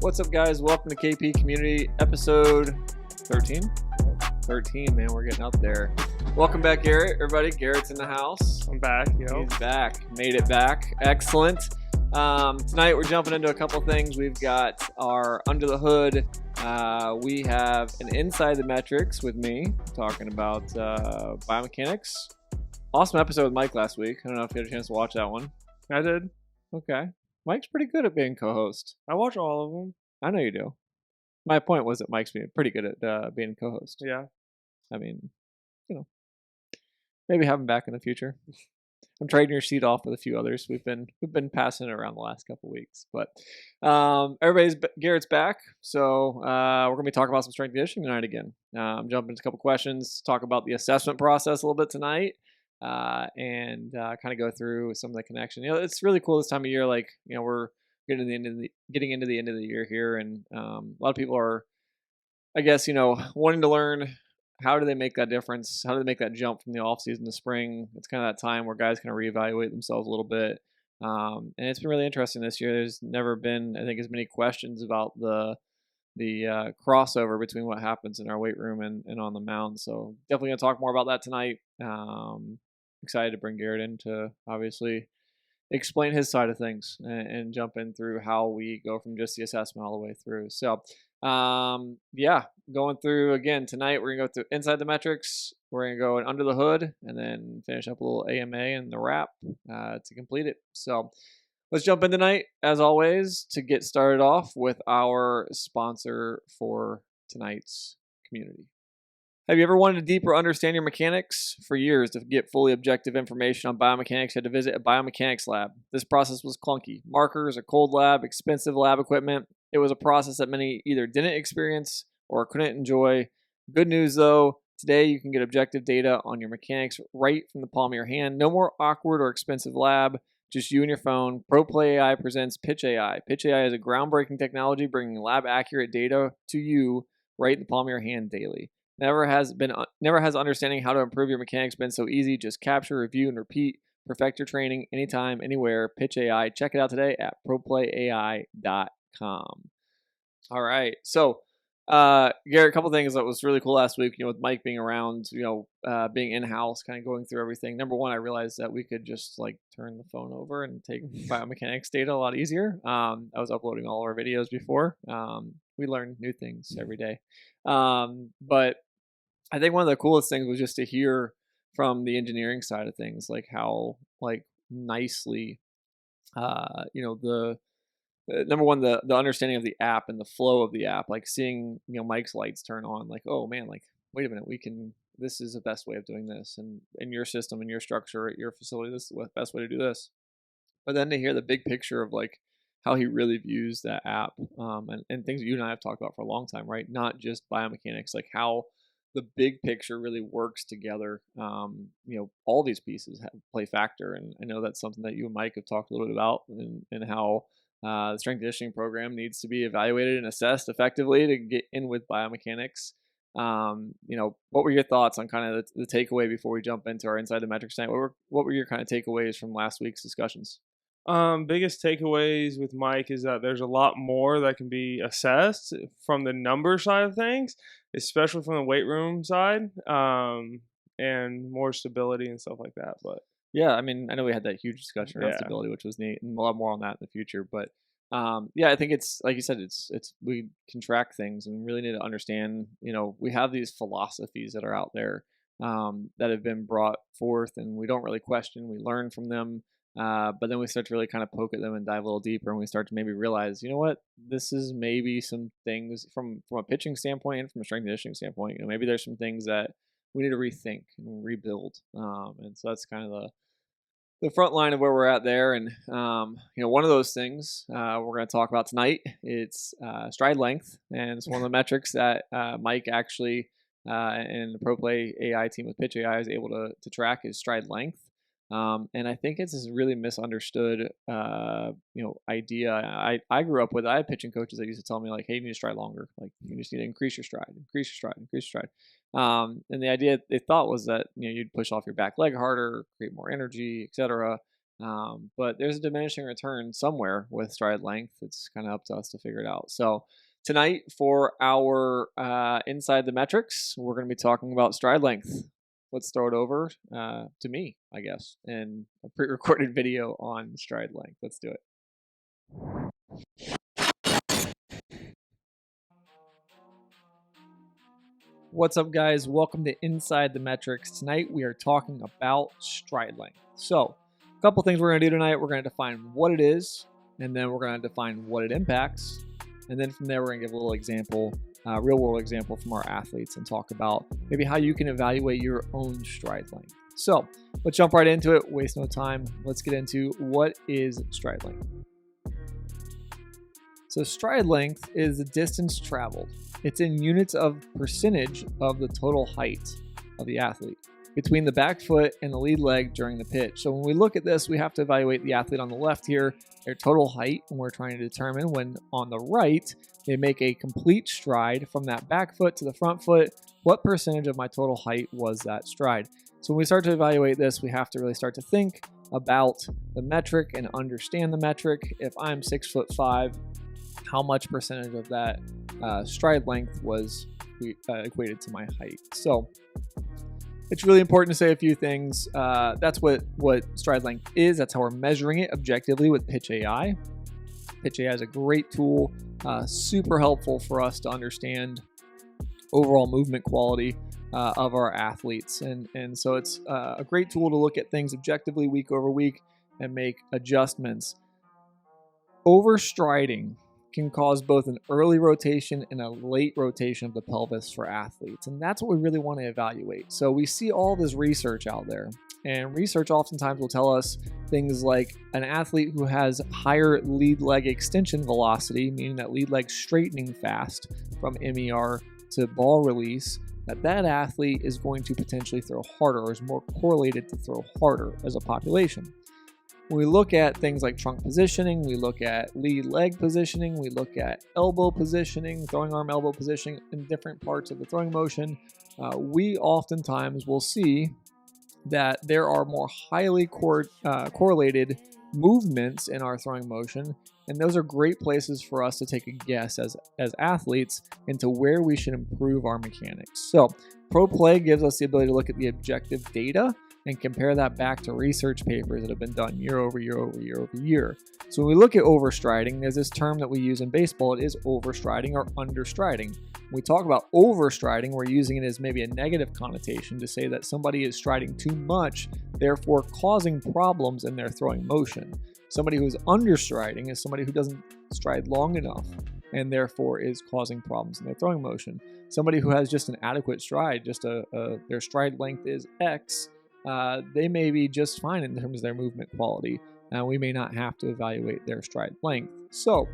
What's up, guys? Welcome to KP Community episode 13. 13, man, we're getting up there. Welcome back, Garrett. Everybody, Garrett's in the house. I'm back, yo. He's back. Made it back. Excellent. Tonight we're jumping into a couple things. We've got our Under the Hood. We have an Inside the Metrics with me talking about biomechanics. Awesome episode with Mike last week. I don't know if you had a chance to watch that one. I did. Okay. Mike's pretty good at being co-host. I watch all of them. I know you do. My point was that Mike's being pretty good at being co-host. Yeah. I mean, maybe have him back in the future. I'm trading your seat off with a few others. We've been passing it around the last couple of weeks, but Garrett's back, so we're gonna be talking about some strength conditioning tonight again. Jump into a couple questions, talk about the assessment process a little bit tonight, and kind of go through some of the connection. It's really cool this time of year. Like, we're getting into the end of the year here, and a lot of people are, I guess, wanting to learn. How do they make that difference? How do they make that jump from the off season to spring? It's kind of that time where guys kind of reevaluate themselves a little bit. And it's been really interesting this year. There's never been, I think, as many questions about the crossover between what happens in our weight room and on the mound. So definitely going to talk more about that tonight. Excited to bring Garrett in to obviously explain his side of things and jump in through how we go from just the assessment all the way through. So going through again tonight, we're gonna go through Inside the Metrics, we're gonna go Under the Hood, and then finish up a little AMA and the wrap to complete it. So let's jump in tonight, as always, to get started off with our sponsor for tonight's community. Have you ever wanted to deeper understand your mechanics? For years, to get fully objective information on biomechanics, you had to visit a biomechanics lab. This process was clunky. Markers, a cold lab, expensive lab equipment. It was a process that many either didn't experience or couldn't enjoy. Good news, though, today you can get objective data on your mechanics right from the palm of your hand. No more awkward or expensive lab, just you and your phone. ProPlay AI presents Pitch AI. Pitch AI is a groundbreaking technology bringing lab-accurate data to you right in the palm of your hand daily. Never has understanding how to improve your mechanics been so easy. Just capture, review, and repeat. Perfect your training anytime, anywhere. Pitch AI. Check it out today at proplayai.com. All right. So, Garrett, a couple things that was really cool last week, with Mike being around, being in-house, kind of going through everything. Number one, I realized that we could just turn the phone over and take biomechanics data a lot easier. I was uploading all our videos before. We learn new things every day. But I think one of the coolest things was just to hear from the engineering side of things, how nicely, the number one, the understanding of the app and the flow of the app, seeing, Mike's lights turn on, oh man, wait a minute, this is the best way of doing this. And in your system, in your structure, at your facility, this is the best way to do this. But then to hear the big picture of how he really views that app, and things that you and I have talked about for a long time, right? Not just biomechanics, how the big picture really works together. All these pieces play factor. And I know that's something that you and Mike have talked a little bit about, and how the strength conditioning program needs to be evaluated and assessed effectively to get in with biomechanics. What were your thoughts on kind of the takeaway before we jump into our Inside the Metrics tonight? What were your kind of takeaways from last week's discussions? Biggest takeaways with Mike is that there's a lot more that can be assessed from the number side of things, especially from the weight room side, and more stability and stuff like that. But yeah, I mean, I know we had that huge discussion around stability, which was neat, and a lot more on that in the future. But I think it's like you said, it's we can track things and really need to understand. We have these philosophies that are out there that have been brought forth, and we don't really question. We learn from them. But then we start to really kind of poke at them and dive a little deeper, and we start to maybe realize, this is maybe some things from a pitching standpoint and from a strength conditioning standpoint. Maybe there's some things that we need to rethink and rebuild. And so that's kind of the front line of where we're at there. And one of those things we're going to talk about tonight. It's stride length, and it's one of the metrics that Mike actually and the ProPlay AI team with Pitch AI is able to track is stride length. And I think it's this really misunderstood, idea. I grew up with, I had pitching coaches that used to tell me hey, you need to stride longer. You just need to increase your stride. And the idea they thought was that, you'd push off your back leg harder, create more energy, etc. But there's a diminishing return somewhere with stride length. It's kind of up to us to figure it out. So tonight for our Inside the Metrics, we're going to be talking about stride length. Let's throw it over to me, I guess, in a pre-recorded video on stride length. Let's do it. What's up, guys? Welcome to Inside the Metrics. Tonight we are talking about stride length. So a couple things we're going to do tonight. We're going to define what it is, and then we're going to define what it impacts. And then from there, we're going to give a little example, real world example from our athletes, and talk about maybe how you can evaluate your own stride length. So let's jump right into it. Waste no time. Let's get into what is stride length. So stride length is the distance traveled. It's in units of percentage of the total height of the athlete between the back foot and the lead leg during the pitch. So when we look at this, we have to evaluate the athlete on the left here, their total height, and we're trying to determine when on the right, they make a complete stride from that back foot to the front foot, what percentage of my total height was that stride? So when we start to evaluate this, we have to really start to think about the metric and understand the metric. If I'm 6'5", how much percentage of that stride length was equated to my height? So it's really important to say a few things. That's what stride length is. That's how we're measuring it objectively with Pitch AI. Pitch AI is a great tool, super helpful for us to understand overall movement quality of our athletes. And so it's a great tool to look at things objectively week over week and make adjustments. Overstriding can cause both an early rotation and a late rotation of the pelvis for athletes. And that's what we really want to evaluate. So we see all this research out there, and research oftentimes will tell us things like an athlete who has higher lead leg extension velocity, meaning that lead leg straightening fast from MER to ball release, that athlete is going to potentially throw harder, or is more correlated to throw harder as a population. When we look at things like trunk positioning, we look at lead leg positioning, we look at elbow positioning, throwing arm elbow positioning in different parts of the throwing motion, we oftentimes will see that there are more highly correlated movements in our throwing motion, and those are great places for us to take a guess as athletes into where we should improve our mechanics. So Pro Play gives us the ability to look at the objective data and compare that back to research papers that have been done year over year over year over year. So when we look at overstriding, there's this term that we use in baseball. It is overstriding or understriding. When we talk about overstriding, we're using it as maybe a negative connotation to say that somebody is striding too much, therefore causing problems in their throwing motion. Somebody who's understriding is somebody who doesn't stride long enough and therefore is causing problems in their throwing motion. Somebody who has just an adequate stride, just their stride length is X, they may be just fine in terms of their movement quality. We may not have to evaluate their stride length. So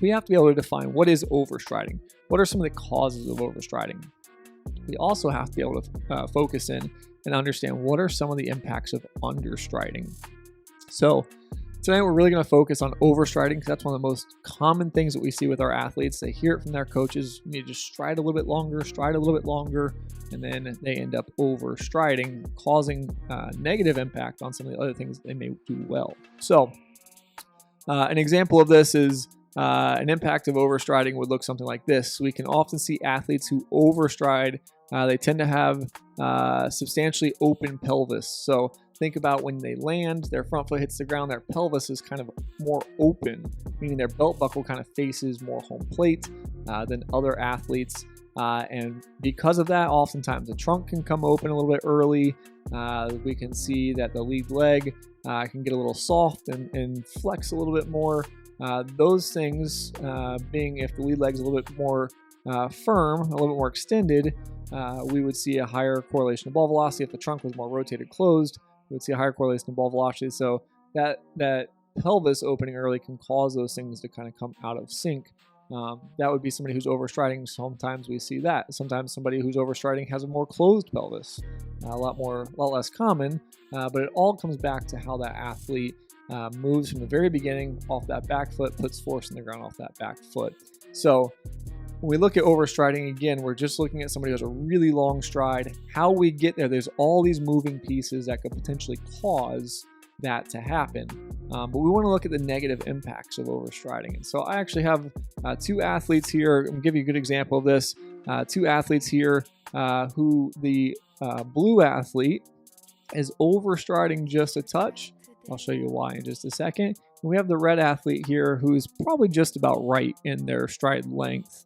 we have to be able to define what is overstriding. What are some of the causes of overstriding? We also have to be able to focus in and understand what are some of the impacts of understriding. So tonight we're really going to focus on overstriding, because that's one of the most common things that we see with our athletes. They hear it from their coaches. You need to just stride a little bit longer, and then they end up overstriding, causing negative impact on some of the other things they may do well. So an example of this is an impact of overstriding would look something like this. We can often see athletes who overstride. They tend to have substantially open pelvis. So think about when they land, their front foot hits the ground, their pelvis is kind of more open, meaning their belt buckle kind of faces more home plate than other athletes. And because of that, oftentimes the trunk can come open a little bit early. We can see that the lead leg can get a little soft and flex a little bit more. Those things being, if the lead leg is a little bit more firm, a little bit more extended, we would see a higher correlation of ball velocity. If the trunk was more rotated closed, we would see a higher correlation of ball velocity. So that pelvis opening early can cause those things to kind of come out of sync. That would be somebody who's overstriding. Sometimes we see that. Sometimes somebody who's overstriding has a more closed pelvis. A lot less common, but it all comes back to how that athlete moves from the very beginning off that back foot, puts force in the ground off that back foot. So when we look at overstriding, again, we're just looking at somebody who has a really long stride. How we get there, there's all these moving pieces that could potentially cause that to happen. But we want to look at the negative impacts of overstriding. And so I actually have two athletes here. I'm going to give you a good example of this. Two athletes here who the blue athlete is overstriding just a touch. I'll show you why in just a second. And we have the red athlete here who's probably just about right in their stride length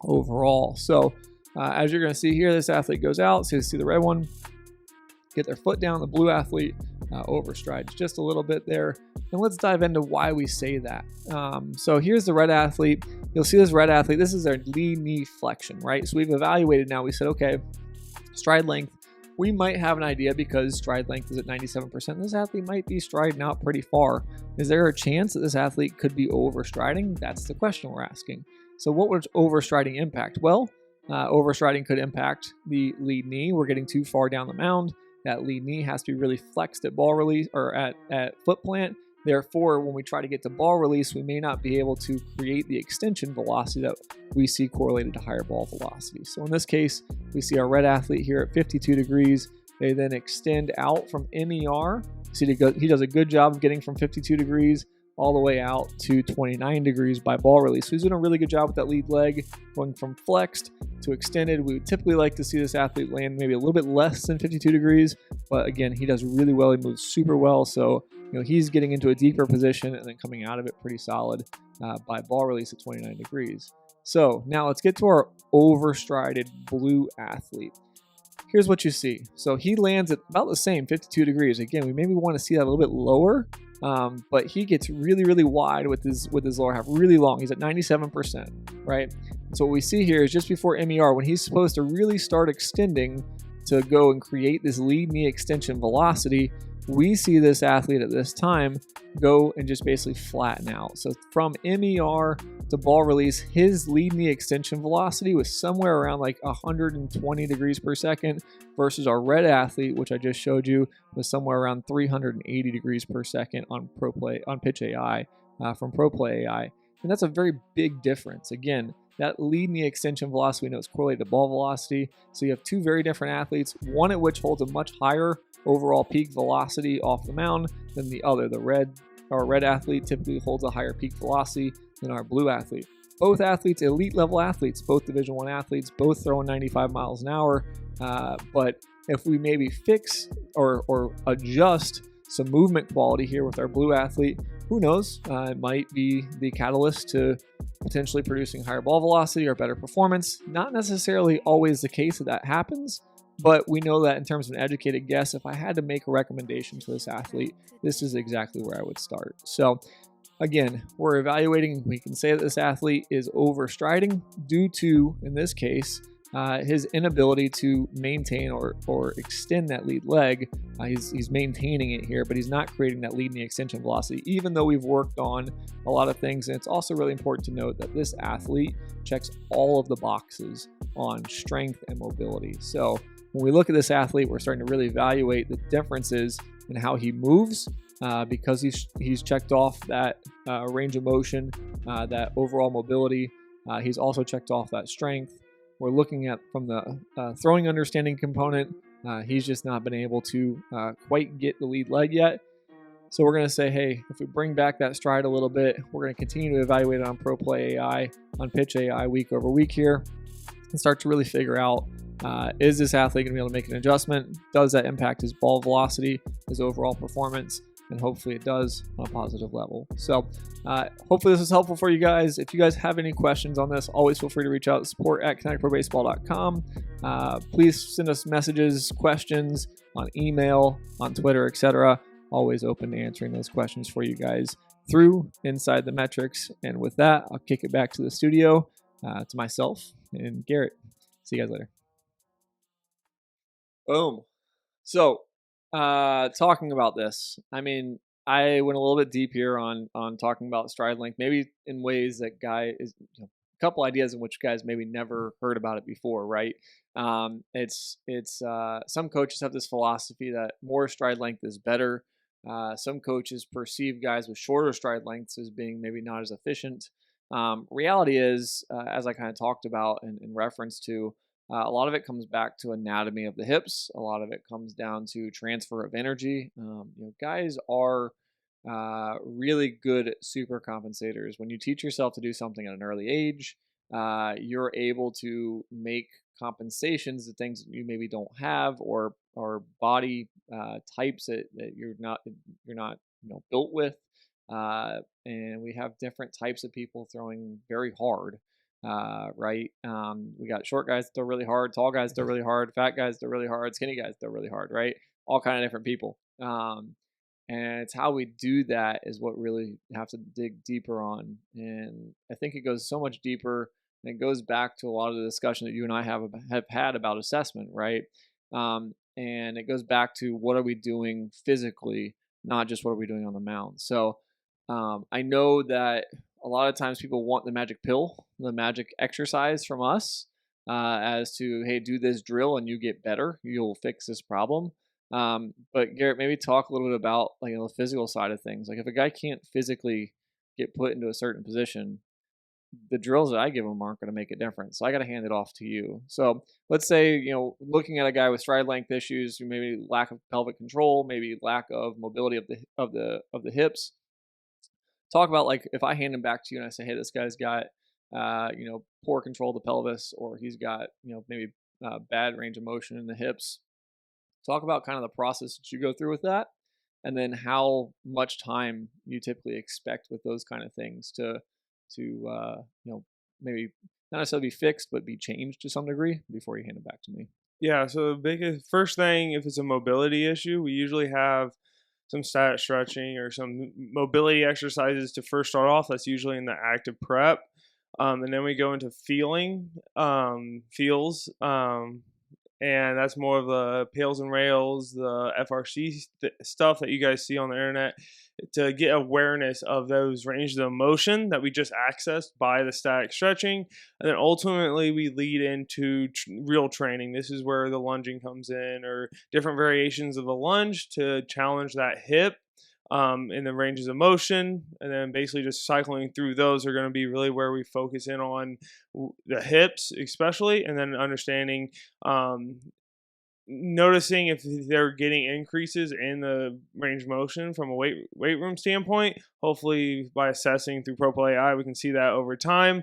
overall. So as you're going to see here, this athlete goes out. So you see the red one get their foot down. The blue athlete overstrides just a little bit there. And let's dive into why we say that. So here's the red athlete. You'll see this red athlete. This is their lead knee flexion, right? So we've evaluated now. We said, okay, stride length. We might have an idea because stride length is at 97%. This athlete might be striding out pretty far. Is there a chance that this athlete could be overstriding? That's the question we're asking. So what would overstriding impact? Well, overstriding could impact the lead knee. We're getting too far down the mound. That lead knee has to be really flexed at ball release or at foot plant. Therefore, when we try to get to ball release, we may not be able to create the extension velocity that we see correlated to higher ball velocity. So in this case, we see our red athlete here at 52 degrees. They then extend out from MER. See, he does a good job of getting from 52 degrees all the way out to 29 degrees by ball release. So he's doing a really good job with that lead leg, going from flexed to extended. We would typically like to see this athlete land maybe a little bit less than 52 degrees, but again, he does really well. He moves super well. So, he's getting into a deeper position and then coming out of it pretty solid by ball release at 29 degrees. So now let's get to our overstrided blue athlete. Here's what you see. So he lands at about the same 52 degrees. Again, we maybe want to see that a little bit lower, but he gets really, really wide with his lower half, really long. He's at 97%, right? So what we see here is just before MER, when he's supposed to really start extending to go and create this lead knee extension velocity, we see this athlete at this time go and just basically flatten out. So from MER to ball release, his lead knee extension velocity was somewhere around like 120 degrees per second versus our red athlete, which I just showed you, was somewhere around 380 degrees per second on pitch AI from Pro Play AI. And that's a very big difference. Again, that lead knee extension velocity we know is correlated to ball velocity. So you have two very different athletes, one at which holds a much higher overall peak velocity off the mound than the other. Our red athlete typically holds a higher peak velocity than our blue athlete. Both athletes, elite level athletes, both Division I athletes, both throwing 95 miles an hour. But if we maybe fix or adjust some movement quality here with our blue athlete, who knows? It might be the catalyst to potentially producing higher ball velocity or better performance. Not necessarily always the case that happens, but we know that in terms of an educated guess, if I had to make a recommendation to this athlete, this is exactly where I would start. So again, we're evaluating. We can say that this athlete is overstriding due to, in this case, his inability to maintain or extend that lead leg. He's maintaining it here, but he's not creating that lead knee extension velocity, even though we've worked on a lot of things. And it's also really important to note that this athlete checks all of the boxes on strength and mobility. So when we look at this athlete, we're starting to really evaluate the differences in how he moves because he's checked off that range of motion, that overall mobility. He's also checked off that strength. We're looking at from the throwing understanding component. He's just not been able to quite get the lead leg yet. So we're going to say, hey, if we bring back that stride a little bit, we're going to continue to evaluate it on Pro Play AI, on Pitch AI week over week here, and start to really figure out, is this athlete going to be able to make an adjustment? Does that impact his ball velocity, his overall performance? And hopefully it does on a positive level. So hopefully this is helpful for you guys. If you guys have any questions on this, always feel free to reach out, support@connectprobaseball.com. Please send us messages, questions on email, on Twitter, etc. Always open to answering those questions for you guys through Inside the Metrics. And with that, I'll kick it back to the studio to myself and Garrett. See you guys later. Boom. So talking about this, I mean, I went a little bit deep here on talking about stride length, maybe in ways that a couple ideas in which guys maybe never heard about it before, right? It's some coaches have this philosophy that more stride length is better. Some coaches perceive guys with shorter stride lengths as being maybe not as efficient. Reality is, as I kind of talked about in reference to, A lot of it comes back to anatomy of the hips. A lot of it comes down to transfer of energy. Guys are really good super compensators. When you teach yourself to do something at an early age, you're able to make compensations to things that you maybe don't have, or body types that you're not built with. And we have different types of people throwing very hard. Right. We got short guys that throw really hard, tall guys throw really hard, fat guys throw really hard, skinny guys throw really hard. Right. All kind of different people. And it's how we do that is what really have to dig deeper on. And I think it goes so much deeper, and it goes back to a lot of the discussion that you and I have had about assessment, right? And it goes back to what are we doing physically, not just what are we doing on the mound. So I know that a lot of times people want the magic pill, the magic exercise from us, as to, hey, do this drill and you get better, you'll fix this problem. But Garrett, maybe talk a little bit about the physical side of things. Like if a guy can't physically get put into a certain position, the drills that I give him aren't going to make a difference. So I got to hand it off to you. So let's say, looking at a guy with stride length issues, maybe lack of pelvic control, maybe lack of mobility of the hips. Talk about, like, if I hand him back to you and I say, hey, this guy's got poor control of the pelvis, or he's got maybe bad range of motion in the hips. Talk about kind of the process that you go through with that, and then how much time you typically expect with those kind of things to maybe not necessarily be fixed, but be changed to some degree before you hand it back to me. Yeah, so the biggest first thing, if it's a mobility issue, we usually have some static stretching or some mobility exercises to first start off. That's usually in the active prep. And then we go into feels, and that's more of the pails and rails, the FRC stuff that you guys see on the internet, to get awareness of those ranges of motion that we just accessed by the static stretching. And then ultimately we lead into real training. This is where the lunging comes in, or different variations of the lunge to challenge that hip in the ranges of motion. And then basically just cycling through those are going to be really where we focus in on the hips especially, and then understanding, noticing if they're getting increases in the range of motion from a weight room standpoint. Hopefully by assessing through ProPlay AI, we can see that over time.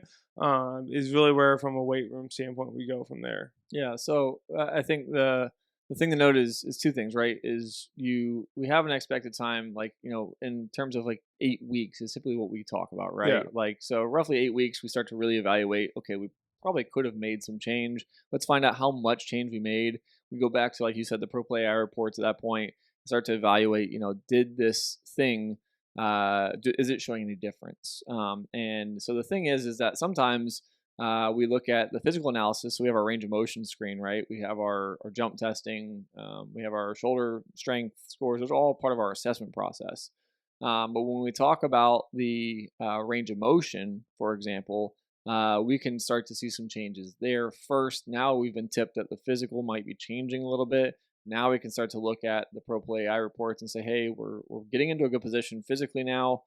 Is really where, from a weight room standpoint, we go from there. Yeah. So I think the thing to note is two things, right? We have an expected time, like, in terms of like 8 weeks is typically what we talk about, right? Yeah. Like, so roughly 8 weeks, we start to really evaluate, okay, we probably could have made some change. Let's find out how much change we made. We go back to, like you said, the ProPlay AI reports at that point, start to evaluate, did this thing, is it showing any difference? And so the thing is that sometimes we look at the physical analysis. So we have our range of motion screen, right? We have our jump testing. We have our shoulder strength scores. Those are all part of our assessment process. But when we talk about the range of motion, for example, we can start to see some changes there first. Now we've been tipped that the physical might be changing a little bit. Now we can start to look at the ProPlay AI reports and say, hey, we're getting into a good position physically now.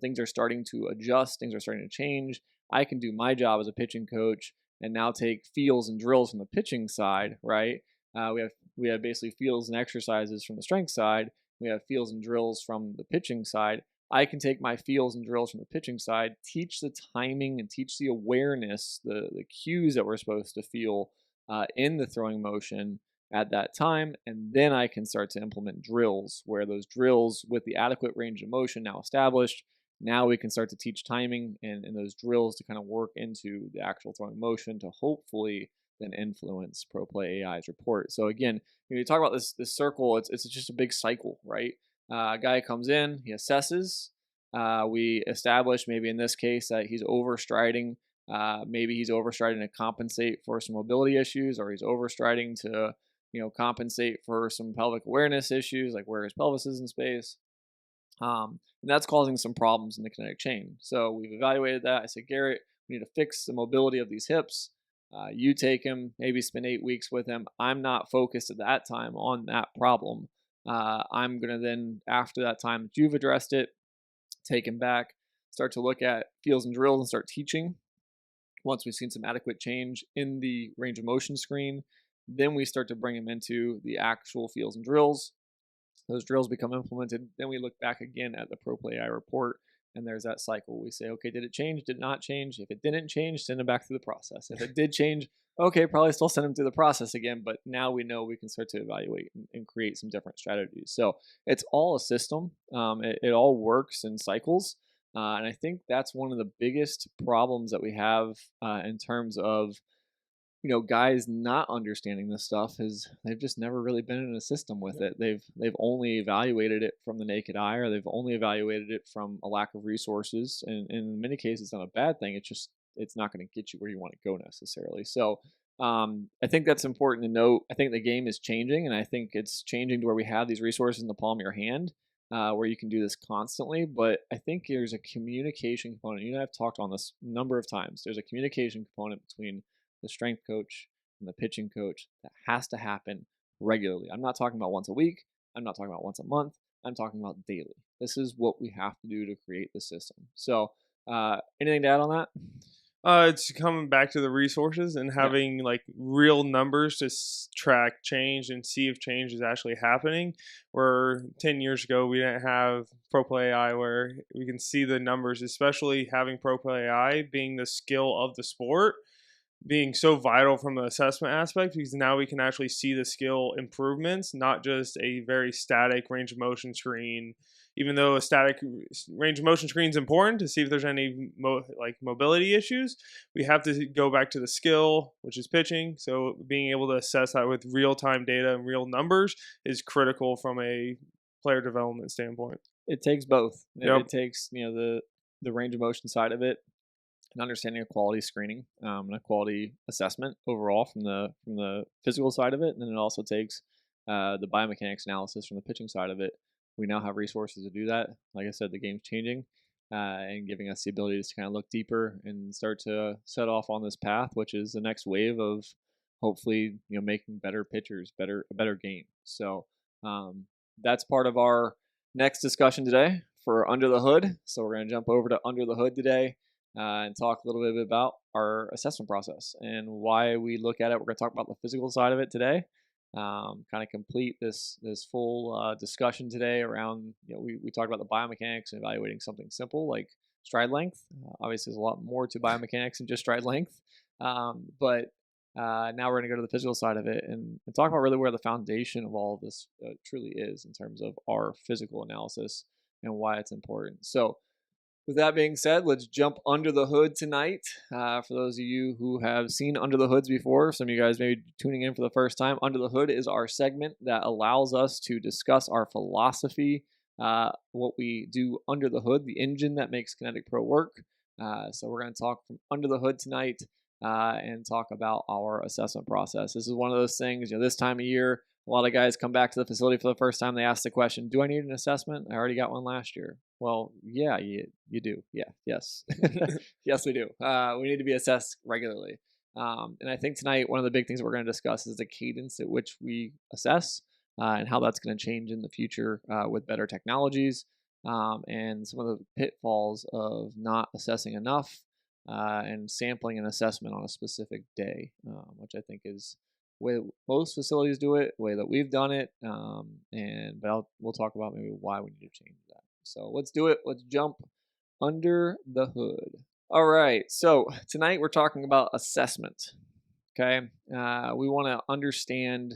Things are starting to adjust. Things are starting to change. I can do my job as a pitching coach and now take feels and drills from the pitching side, right? We have basically feels and exercises from the strength side. We have feels and drills from the pitching side. I can take my feels and drills from the pitching side, teach the timing and teach the awareness, the cues that we're supposed to feel in the throwing motion at that time, and then I can start to implement drills, where those drills, with the adequate range of motion now established, now we can start to teach timing and those drills to kind of work into the actual throwing motion to hopefully then influence ProPlay AI's report. So again, when you talk about this circle, it's just a big cycle, right? A guy comes in, he assesses. We establish, maybe in this case, that he's overstriding. Maybe he's overstriding to compensate for some mobility issues, or he's overstriding to compensate for some pelvic awareness issues, like where his pelvis is in space. And that's causing some problems in the kinetic chain. So we've evaluated that. I said, Garrett, we need to fix the mobility of these hips. You take him, maybe spend 8 weeks with him. I'm not focused at that time on that problem. I'm going to then, after that time that you've addressed it, take him back, start to look at feels and drills and start teaching Once we've seen some adequate change in the range of motion screen, then we start to bring them into the actual fields and drills. Those drills become implemented. Then we look back again at the ProPlay AI report, and there's that cycle. We say, okay, did it change? Did it not change? If it didn't change, send them back through the process. If it did change, okay, probably still send them through the process again. But now we know we can start to evaluate and create some different strategies. So it's all a system. It all works in cycles. And I think that's one of the biggest problems that we have in terms of guys not understanding this stuff is they've just never really been in a system with it. They've only evaluated it from the naked eye, or they've only evaluated it from a lack of resources. And in many cases, it's not a bad thing. It's not going to get you where you want to go necessarily. So I think that's important to note. I think the game is changing, and I think it's changing to where we have these resources in the palm of your hand, where you can do this constantly. But I think there's a communication component. You and I have talked on this a number of times. There's a communication component between the strength coach and the pitching coach that has to happen regularly. I'm not talking about once a week. I'm not talking about once a month. I'm talking about daily. This is what we have to do to create the system. So anything to add on that? It's coming back to the resources and having like real numbers to track change and see if change is actually happening. Where 10 years ago we didn't have ProPlay AI where we can see the numbers, especially having ProPlay AI being the skill of the sport, being so vital from the assessment aspect, because now we can actually see the skill improvements, not just a very static range of motion screen. Even though a static range of motion screen is important to see if there's any mobility issues, we have to go back to the skill, which is pitching. So being able to assess that with real-time data and real numbers is critical from a player development standpoint. It takes both. Yep. It takes the range of motion side of it, and understanding of quality screening and a quality assessment overall from the physical side of it, and then it also takes the biomechanics analysis from the pitching side of it. We now have resources to do that. Like I said, the game's changing and giving us the ability to kind of look deeper and start to set off on this path, which is the next wave of hopefully making better pitchers, a better game. So that's part of our next discussion today for Under the Hood. So we're going to jump over to Under the Hood today and talk a little bit about our assessment process and why we look at it. We're going to talk about the physical side of it today. Kind of complete this full discussion today around we talked about the biomechanics and evaluating something simple like stride length. Obviously, there's a lot more to biomechanics than just stride length, but now we're going to go to the physical side of it and talk about really where the foundation of all of this truly is in terms of our physical analysis and why it's important. So with that being said, let's jump under the hood tonight. For those of you who have seen Under the Hoods before, some of you guys may be tuning in for the first time. Under the Hood is our segment that allows us to discuss our philosophy, what we do under the hood, the engine that makes Kinetic Pro work. So we're going to talk from under the hood tonight and talk about our assessment process. This is one of those things, this time of year, a lot of guys come back to the facility for the first time. They ask the question, do I need an assessment? I already got one last year. Well, yeah, you do. Yeah, yes. Yes, we do. We need to be assessed regularly. And I think tonight, one of the big things we're going to discuss is the cadence at which we assess and how that's going to change in the future with better technologies and some of the pitfalls of not assessing enough and sampling an assessment on a specific day, which I think is the way that most facilities do it, the way that we've done it, but we'll talk about maybe why we need to change that. So let's do it. Let's jump under the hood. All right. So tonight we're talking about assessment. Okay. We want to understand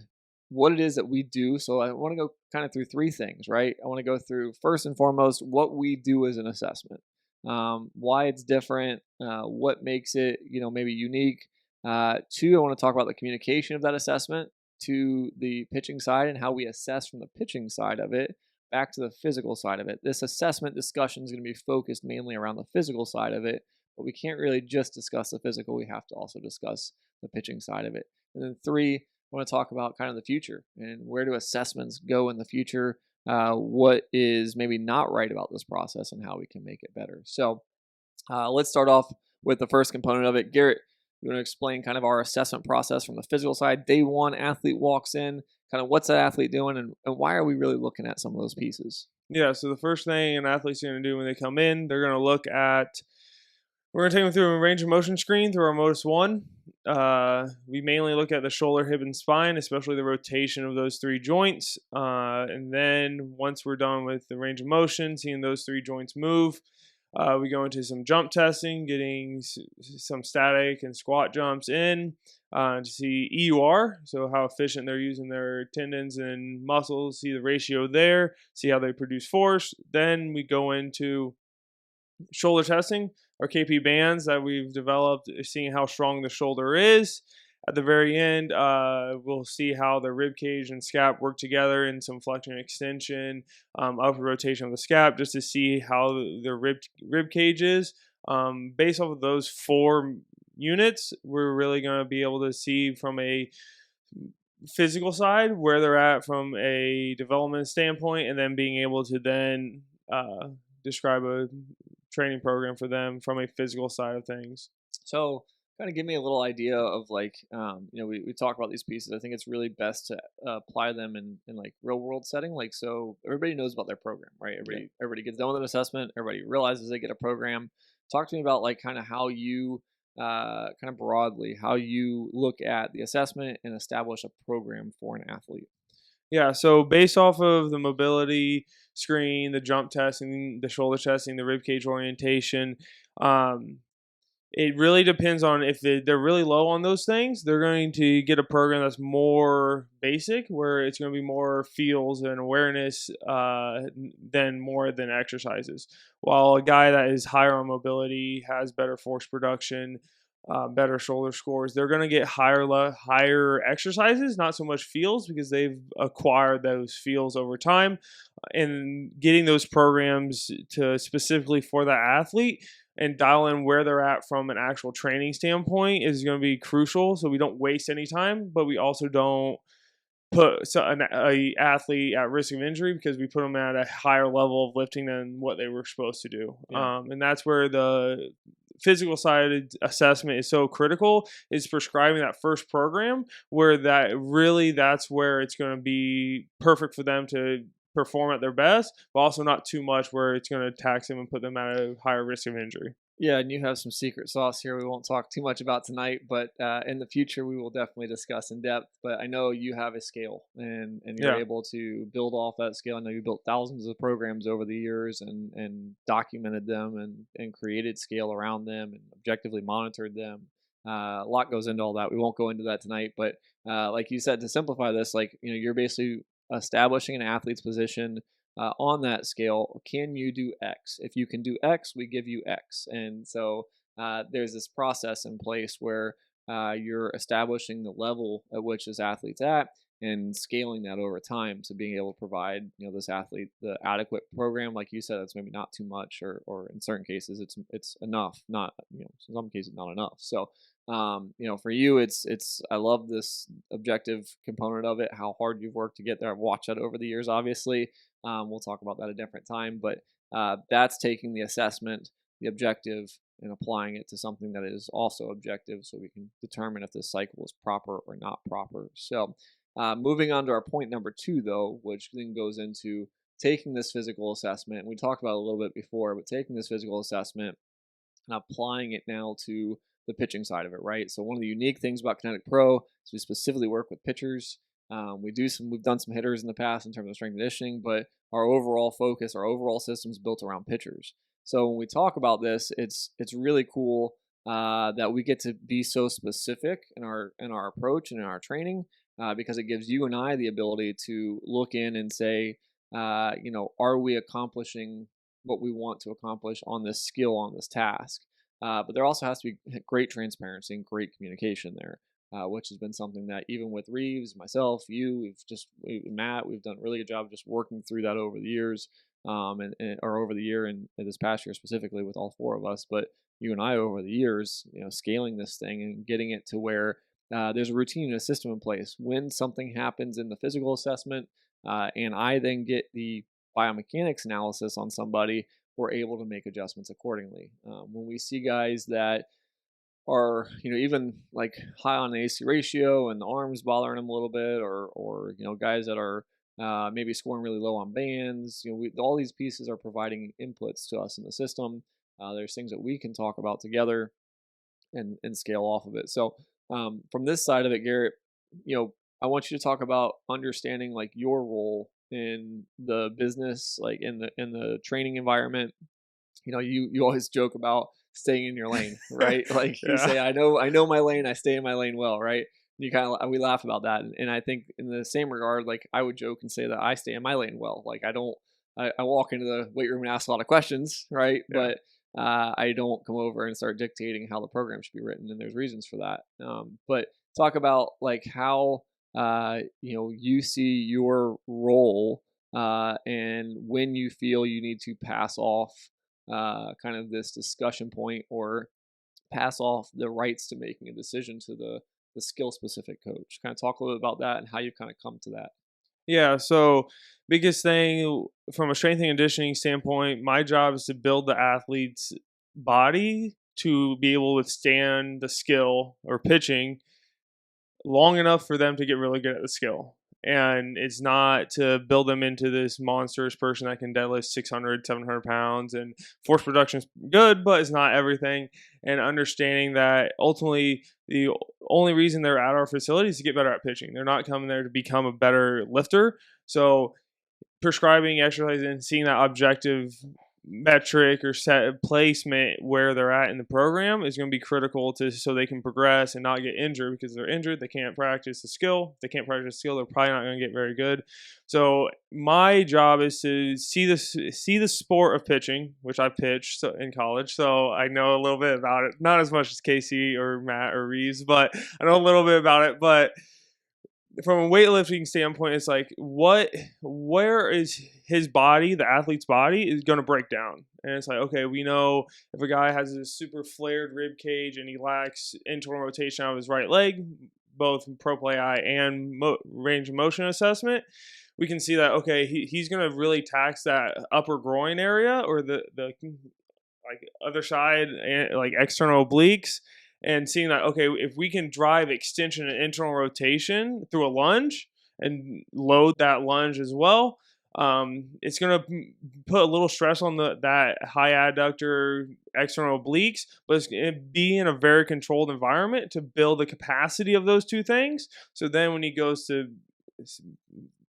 what it is that we do. So I want to go kind of through three things, right? I want to go through first and foremost what we do as an assessment, why it's different, what makes it, maybe unique. Two, I want to talk about the communication of that assessment to the pitching side and how we assess from the pitching side of it back to the physical side of it. This assessment discussion is going to be focused mainly around the physical side of it, but we can't really just discuss the physical. We have to also discuss the pitching side of it. And then three, I want to talk about kind of the future and where do assessments go in the future, what is maybe not right about this process and how we can make it better. So let's start off with the first component of it. Garrett, you want to explain kind of our assessment process from the physical side? Day one, athlete walks in, kind of what's that athlete doing and why are we really looking at some of those pieces? Yeah, so the first thing an athlete's going to do when they come in, they're going to look at We're going to take them through a range of motion screen through our Modus 1. We mainly look at the shoulder, hip, and spine, especially the rotation of those 3 joints. And then once we're done with the range of motion, seeing those 3 joints move, we go into some jump testing, getting some static and squat jumps in to see EUR, so how efficient they're using their tendons and muscles, see the ratio there, see how they produce force. Then we go into shoulder testing, our KP bands that we've developed, seeing how strong the shoulder is. At the very end, we'll see how the rib cage and scap work together in some flexion and extension, upward rotation of the scap, just to see how the rib cage is. Based off of those 4 units, we're really going to be able to see from a physical side where they're at from a development standpoint, and then being able to then describe a training program for them from a physical side of things. So kind of give me a little idea of like, we talk about these pieces. I think it's really best to apply them in like real world setting. Like, so everybody knows about their program, right? Everybody gets done with an assessment. Everybody realizes they get a program. Talk to me about like kind of how you kind of broadly, how you look at the assessment and establish a program for an athlete. Yeah, so based off of the mobility screen, the jump testing, the shoulder testing, the rib cage orientation, it really depends on if they're really low on those things. They're going to get a program that's more basic, where it's going to be more feels and awareness than exercises. While a guy that is higher on mobility, has better force production, better shoulder scores, they're going to get higher exercises, not so much feels, because they've acquired those feels over time. And getting those programs to specifically for the athlete and dial in where they're at from an actual training standpoint is going to be crucial, so we don't waste any time, but we also don't put an athlete at risk of injury because we put them at a higher level of lifting than what they were supposed to do. Yeah. And that's where the physical side assessment is so critical, is prescribing that first program where that's where it's going to be perfect for them to perform at their best, but also not too much where it's going to tax them and put them at a higher risk of injury. Yeah, and you have some secret sauce here we won't talk too much about tonight, but in the future we will definitely discuss in depth. But I know you have a scale, and you're able to build off that scale. I know you built thousands of programs over the years and documented them and created scale around them and objectively monitored them. A lot goes into all that. We won't go into that tonight, but like you said, to simplify this, like you're basically establishing an athlete's position on that scale. Can you do X? If you can do X, we give you X. And so there's this process in place where you're establishing the level at which this athlete's at and scaling that over time. So being able to provide this athlete the adequate program, like you said, that's maybe not too much, or in certain cases it's enough, not in some cases not enough. So for you, it's I love this objective component of it, how hard you've worked to get there. I've watched that over the years, obviously. We'll talk about that a different time, but that's taking the assessment, the objective, and applying it to something that is also objective, so we can determine if this cycle is proper or not proper. So moving on to our point number 2, though, which then goes into taking this physical assessment. And we talked about it a little bit before, but taking this physical assessment and applying it now to the pitching side of it, right? So one of the unique things about Kinetic Pro is we specifically work with pitchers. We've done some hitters in the past in terms of strength and conditioning, but our overall focus, our overall system is built around pitchers. So when we talk about this, it's really cool that we get to be so specific in our approach and in our training, because it gives you and I the ability to look in and say, are we accomplishing what we want to accomplish on this skill, on this task? But there also has to be great transparency and great communication there. Which has been something that even with Reeves, myself, you, Matt, we've done a really good job of just working through that over the years, or over the year and this past year specifically with all 4 of us. But you and I over the years, scaling this thing and getting it to where there's a routine and a system in place. When something happens in the physical assessment, and I then get the biomechanics analysis on somebody, we're able to make adjustments accordingly. When we see guys that are even like high on the AC ratio and the arms bothering them a little bit, or guys that are maybe scoring really low on bands, all these pieces are providing inputs to us in the system. There's things that we can talk about together and scale off of it. So from this side of it, Garrett, I want you to talk about understanding like your role in the business, like in the training environment. You always joke about staying in your lane, right? Like you Yeah. say, I know my lane, I stay in my lane well, right? You kind of we laugh about that, and I think in the same regard, like I would joke and say that I stay in my lane well. Like I don't, I walk into the weight room and ask a lot of questions, right? Yeah. But I don't come over and start dictating how the program should be written, and there's reasons for that. But talk about like how you see your role and when you feel you need to pass off kind of this discussion point or pass off the rights to making a decision to the skill specific coach. Kind of talk a little bit about that and how you kind of come to that. Yeah, so biggest thing from a strength and conditioning standpoint, my job is to build the athlete's body to be able to withstand the skill or pitching long enough for them to get really good at the skill. And it's not to build them into this monstrous person that can deadlift 600, 700 pounds. And force production is good, but it's not everything. And understanding that ultimately the only reason they're at our facility is to get better at pitching. They're not coming there to become a better lifter. So prescribing exercise and seeing that objective metric or set placement where they're at in the program is going to be critical to so they can progress and not get injured, because if they're injured, they can't practice the skill. If they can't practice the skill, they're probably not going to get very good. So my job is to see the sport of pitching, which I pitched in college, so I know a little bit about it. Not as much as Casey or Matt or Reeves, but I know a little bit about it. But from a weightlifting standpoint, it's like where is his body, the athlete's body, is going to break down. And it's like, okay, we know if a guy has a super flared rib cage and he lacks internal rotation of his right leg, both pro play eye and range of motion assessment, we can see that, okay, he's going to really tax that upper groin area or the like other side, like external obliques, and seeing that, okay, if we can drive extension and internal rotation through a lunge and load that lunge as well, it's going to put a little stress on that high adductor external obliques, but it's going to be in a very controlled environment to build the capacity of those two things. So then when he goes to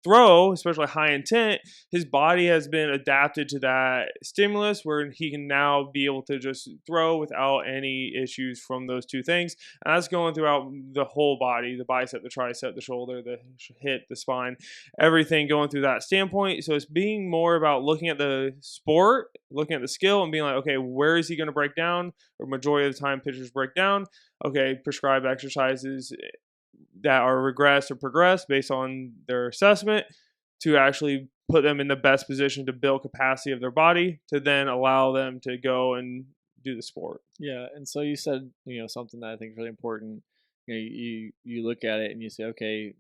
throw, especially high intent, his body has been adapted to that stimulus where he can now be able to just throw without any issues from those two things. And that's going throughout the whole body, the bicep, the tricep, the shoulder, the hip, the spine, everything going through that standpoint. So it's being more about looking at the sport, looking at the skill, and being like, okay, where is he going to break down? Or majority of the time pitchers break down. Okay, prescribe exercises that are regress or progress based on their assessment to actually put them in the best position to build capacity of their body to then allow them to go and do the sport. Yeah, and so you said something that I think is really important. You look at it and you say, okay,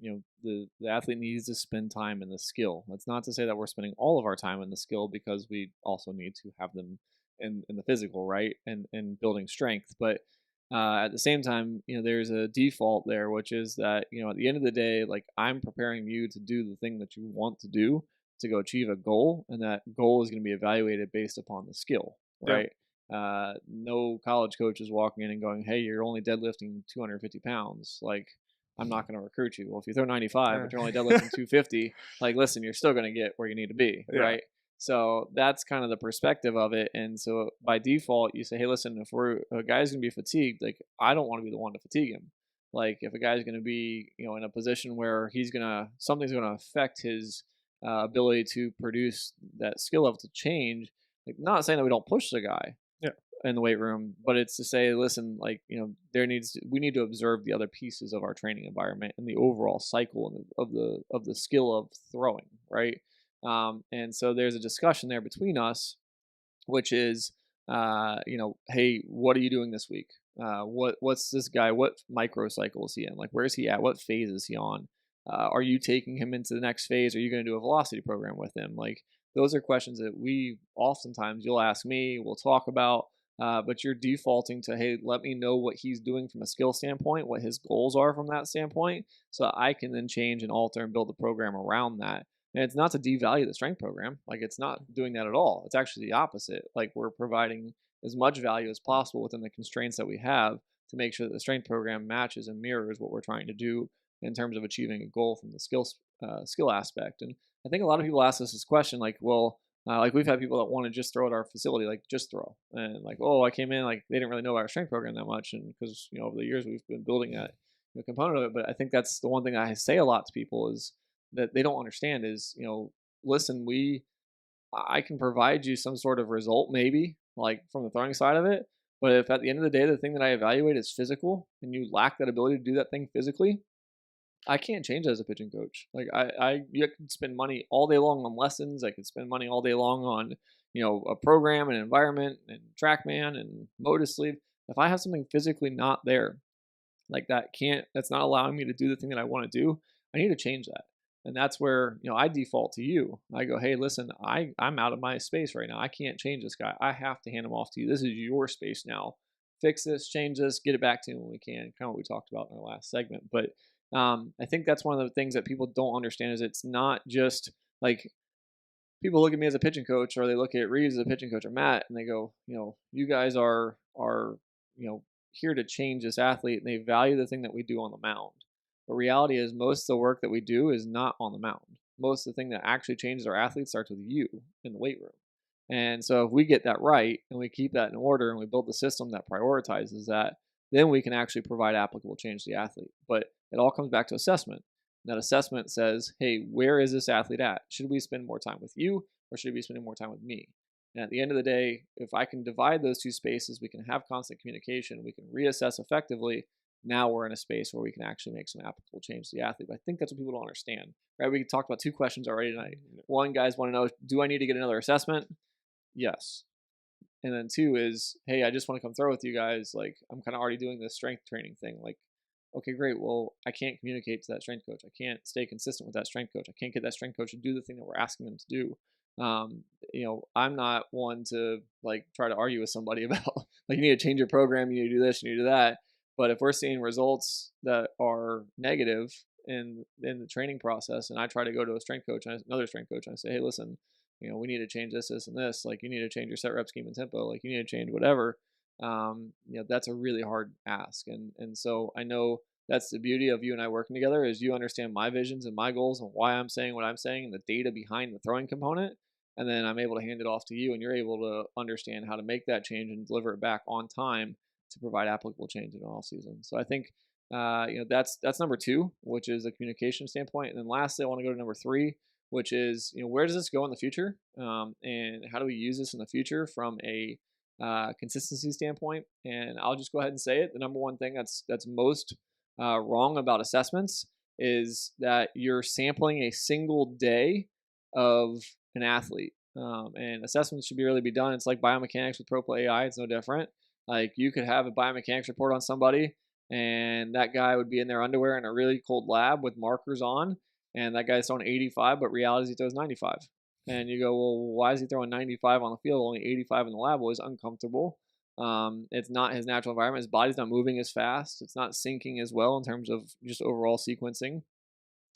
the athlete needs to spend time in the skill. That's not to say that we're spending all of our time in the skill, because we also need to have them in the physical, right, and building strength. But at the same time, there's a default there, which is that at the end of the day, like I'm preparing you to do the thing that you want to do to go achieve a goal, and that goal is going to be evaluated based upon the skill, Yeah. right? No college coach is walking in and going, "Hey, you're only deadlifting 250 pounds." Like, I'm not going to recruit you. Well, if you throw 95, but you're only deadlifting 250, like, listen, you're still going to get where you need to be, Yeah. right? So that's kind of the perspective of it. And so by default, you say, hey, listen, if a guy's going to be fatigued, like I don't want to be the one to fatigue him. Like if a guy's going to be, in a position where something's going to affect his ability to produce that skill level to change, like not saying that we don't push the guy Yeah. in the weight room, but it's to say, listen, like, we need to observe the other pieces of our training environment and the overall cycle of the skill of throwing, right? And so there's a discussion there between us, which is, hey, what are you doing this week? What's this guy? What microcycle is he in? Like, where's he at? What phase is he on? Are you taking him into the next phase? Are you going to do a velocity program with him? Like, those are questions that you'll ask me, we'll talk about, but you're defaulting to, hey, let me know what he's doing from a skill standpoint, what his goals are from that standpoint, so I can then change and alter and build the program around that. And it's not to devalue the strength program. Like, it's not doing that at all. It's actually the opposite. Like, we're providing as much value as possible within the constraints that we have to make sure that the strength program matches and mirrors what we're trying to do in terms of achieving a goal from the skill aspect. And I think a lot of people ask us this question, like, well, like we've had people that want to just throw at our facility, like just throw, and like, oh, I came in, like they didn't really know about our strength program that much, and because over the years we've been building that component of it. But I think that's the one thing I say a lot to people is that they don't understand is, listen, I can provide you some sort of result, maybe like from the throwing side of it. But if at the end of the day, the thing that I evaluate is physical and you lack that ability to do that thing physically, I can't change as a pitching coach. Like you could spend money all day long on lessons. I could spend money all day long on, a program and environment and TrackMan and Motus Sleeve. If I have something physically not there, like that's not allowing me to do the thing that I want to do, I need to change that. And that's where, I default to you. I go, hey, listen, I'm out of my space right now. I can't change this guy. I have to hand him off to you. This is your space now. Fix this, change this, get it back to him when we can. Kind of what we talked about in our last segment. But I think that's one of the things that people don't understand is it's not just like people look at me as a pitching coach, or they look at Reeves as a pitching coach, or Matt, and they go, you guys are here to change this athlete, and they value the thing that we do on the mound. But reality is most of the work that we do is not on the mound. Most of the thing that actually changes our athletes starts with you in the weight room. And so if we get that right and we keep that in order and we build the system that prioritizes that, then we can actually provide applicable change to the athlete. But it all comes back to assessment. That assessment says, hey, where is this athlete at? Should we spend more time with you or should we be spending more time with me? And at the end of the day, if I can divide those two spaces, we can have constant communication, we can reassess effectively. Now we're in a space where we can actually make some applicable change to the athlete. But I think that's what people don't understand, right? We talked about 2 questions already tonight. One, guys want to know, do I need to get another assessment? Yes. And then 2 is, hey, I just want to come throw with you guys. Like, I'm kind of already doing this strength training thing. Like, okay, great. Well, I can't communicate to that strength coach. I can't stay consistent with that strength coach. I can't get that strength coach to do the thing that we're asking them to do. I'm not one to like try to argue with somebody about like, you need to change your program, you need to do this, you need to do that. But if we're seeing results that are negative in the training process, and I try to go to a strength coach and another strength coach and I say, hey, listen, we need to change this, this, and this. Like, you need to change your set rep scheme and tempo. Like, you need to change whatever. That's a really hard ask. And so I know that's the beauty of you and I working together is you understand my visions and my goals and why I'm saying what I'm saying and the data behind the throwing component. And then I'm able to hand it off to you and you're able to understand how to make that change and deliver it back on time to provide applicable change in the off season. So I think, that's number 2, which is the communication standpoint. And then lastly, I want to go to number 3, which is, where does this go in the future? And how do we use this in the future from a consistency standpoint? And I'll just go ahead and say it. The number one thing that's most wrong about assessments is that you're sampling a single day of an athlete. And assessments should really be done. It's like biomechanics with ProPlay AI. It's no different. Like, you could have a biomechanics report on somebody, and that guy would be in their underwear in a really cold lab with markers on, and that guy's throwing 85, but reality is he throws 95. And you go, well, why is he throwing 95 on the field, only 85 in the lab? Well, he's uncomfortable. It's not his natural environment. His body's not moving as fast. It's not syncing as well in terms of just overall sequencing.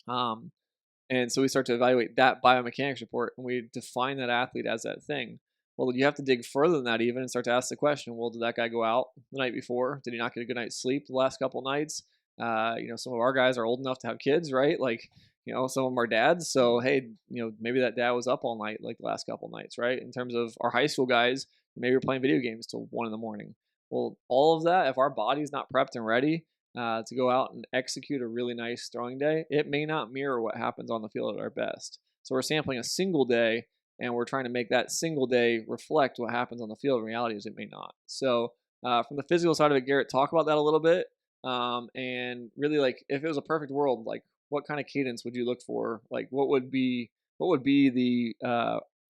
And so we start to evaluate that biomechanics report, and we define that athlete as that thing. Well, you have to dig further than that even and start to ask the question, well, did that guy go out the night before? Did he not get a good night's sleep the last couple nights? Some of our guys are old enough to have kids, right? Like, some of them are dads. So, hey, maybe that dad was up all night, like the last couple nights, right? In terms of our high school guys, maybe we're playing video games till 1 a.m. Well, all of that, if our body's not prepped and ready to go out and execute a really nice throwing day, it may not mirror what happens on the field at our best. So we're sampling a single day, and we're trying to make that single day reflect what happens on the field. In reality is it may not. So from the physical side of it, Garrett, talk about that a little bit. And really, like, if it was a perfect world, like, what kind of cadence would you look for? Like, what would be the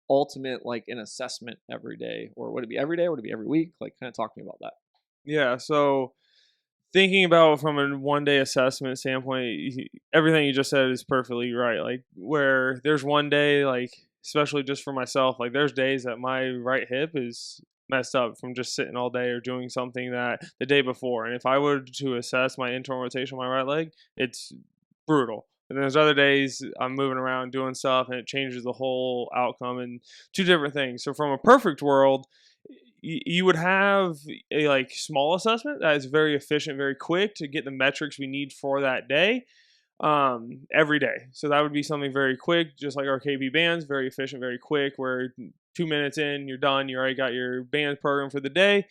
ultimate, like, an assessment every day? Or would it be every day? Or would it be every week? Like, kind of talk to me about that. Yeah, so thinking about from a 1-day assessment standpoint, everything you just said is perfectly right. Like, where there's one day, like, especially just for myself, like, there's days that my right hip is messed up from just sitting all day or doing something that the day before. And if I were to assess my internal rotation on my right leg, it's brutal. And there's other days I'm moving around doing stuff and it changes the whole outcome and 2 different things. So from a perfect world, you would have a like small assessment that is very efficient, very quick to get the metrics we need for that day every day. So that would be something very quick, just like our KB bands, very efficient, very quick, where 2 minutes in, you're done. You already got your band program for the day.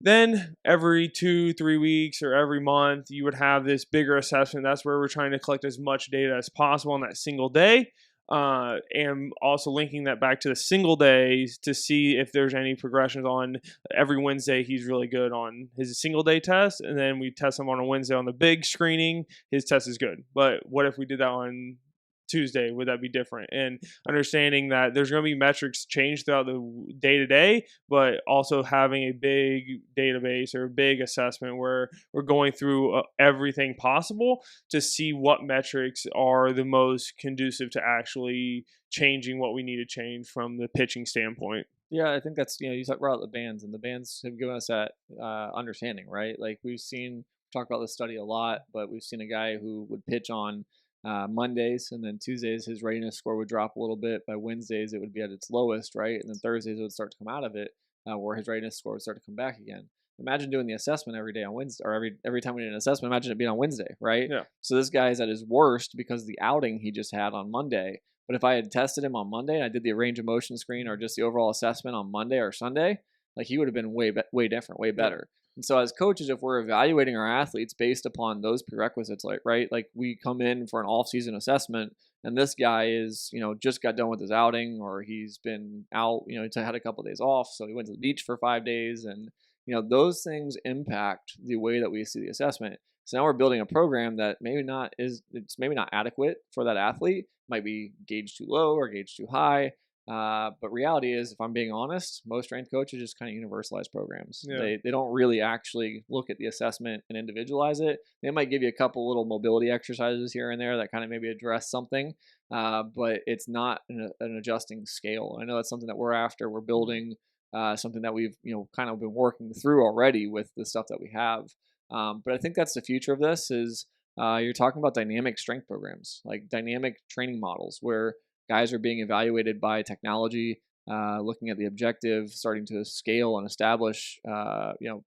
Then every 2-3 weeks or every month, you would have this bigger assessment. That's where we're trying to collect as much data as possible on that single day. And also linking that back to the single days to see if there's any progressions on every Wednesday. He's really good on his single day test. And then we test him on a Wednesday on the big screening. His test is good. But what if we did that on Tuesday? Would that be different? And understanding that there's going to be metrics change throughout the day to day, but also having a big database or a big assessment where we're going through everything possible to see what metrics are the most conducive to actually changing what we need to change from the pitching standpoint. Yeah, I think that's, you talk about the bands, and the bands have given us that understanding, right? Like talk about this study a lot, but we've seen a guy who would pitch on Mondays, and then Tuesdays his readiness score would drop a little bit. By Wednesdays it would be at its lowest, right? And then Thursdays it would start to come out of it, where his readiness score would start to come back again. Imagine doing the assessment every day on Wednesday, or every time we did an assessment. Imagine it being on Wednesday, right? Yeah. So this guy is at his worst because of the outing he just had on Monday. But if I had tested him on Monday and I did the range of motion screen or just the overall assessment on Monday or Sunday, like he would have been way different, way better. And so as coaches, if we're evaluating our athletes based upon those prerequisites, like we come in for an off-season assessment, and this guy is, just got done with his outing, or he's been out, he's had a couple of days off, so he went to the beach for 5 days, and those things impact the way that we see the assessment. So now we're building a program that maybe not adequate for that athlete. Might be gauged too low or gauged too high. But reality is, if I'm being honest, most strength coaches just kind of universalize programs. Yeah. They don't really actually look at the assessment and individualize it. They might give you a couple little mobility exercises here and there that kind of maybe address something, but it's not an adjusting scale. I know that's something that we're after. We're building something that we've kind of been working through already with the stuff that we have. But I think that's the future of this is you're talking about dynamic strength programs, like dynamic training models where guys are being evaluated by technology, looking at the objective, starting to scale and establish,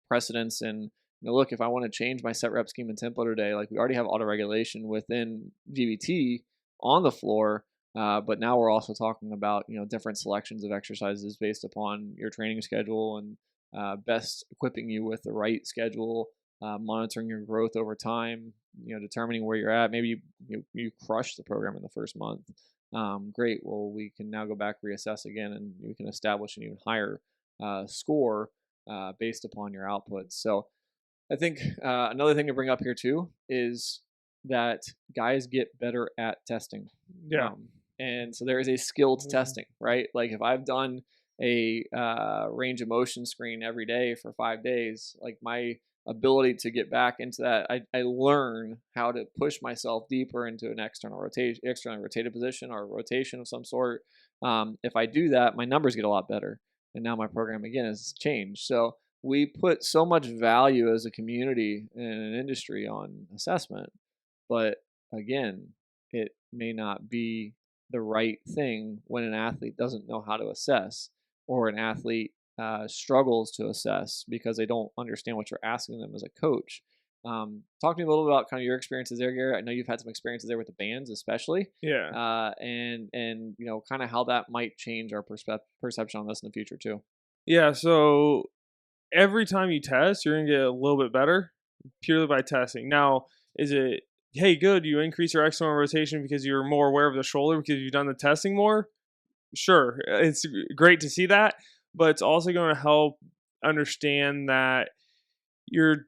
precedents. And look, if I want to change my set rep scheme and tempo today, like we already have autoregulation within VBT on the floor, but now we're also talking about different selections of exercises based upon your training schedule and best equipping you with the right schedule, monitoring your growth over time, determining where you're at. Maybe you crush the program in the first month. Great. Well, we can now go back, reassess again, and we can establish an even higher score based upon your outputs. So I think another thing to bring up here too is that guys get better at testing. Yeah. And so there is a skill to testing, right? Like if I've done a range of motion screen every day for 5 days, like my ability to get back into that, I learn how to push myself deeper into an externally rotated position or a rotation of some sort. If I do that, my numbers get a lot better. And now my program again has changed. So we put so much value as a community and an industry on assessment, but again, it may not be the right thing when an athlete doesn't know how to assess, or an athlete struggles to assess because they don't understand what you're asking them as a coach. Talk to me a little bit about kind of your experiences there, Garrett. I know you've had some experiences there with the bands, especially. Yeah. And kind of how that might change our perception on this in the future too. Yeah. So every time you test, you're gonna get a little bit better purely by testing. Now, is it, hey, good, you increase your external rotation because you're more aware of the shoulder because you've done the testing more? Sure, it's great to see that, but it's also going to help understand that you're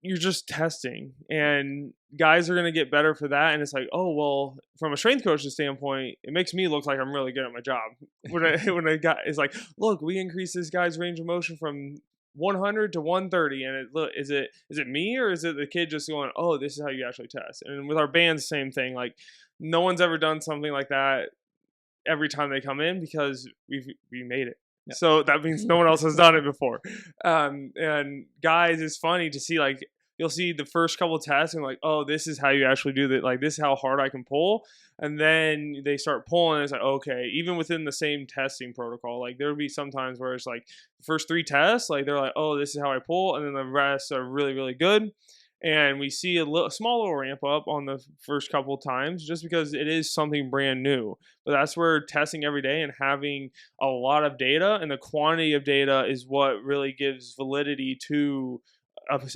just testing, and guys are going to get better for that. And it's like, oh well, from a strength coach's standpoint, it makes me look like I'm really good at my job. When a guy is like, look, we increased this guy's range of motion from 100 to 130, and is it me, or is it the kid just going, oh, this is how you actually test? And with our bands, same thing. Like no one's ever done something like that every time they come in because we made it. Yeah. So that means no one else has done it before. And guys, it's funny to see like you'll see the first couple tests and like, oh, this is how you actually do that. Like, this is how hard I can pull. And then they start pulling, and it's like, okay, even within the same testing protocol, like there'll be some times where it's like the first 3 tests, like they're like, oh, this is how I pull. And then the rest are really, really good. And we see a small little ramp up on the first couple times just because it is something brand new. But that's where testing every day and having a lot of data, and the quantity of data is what really gives validity to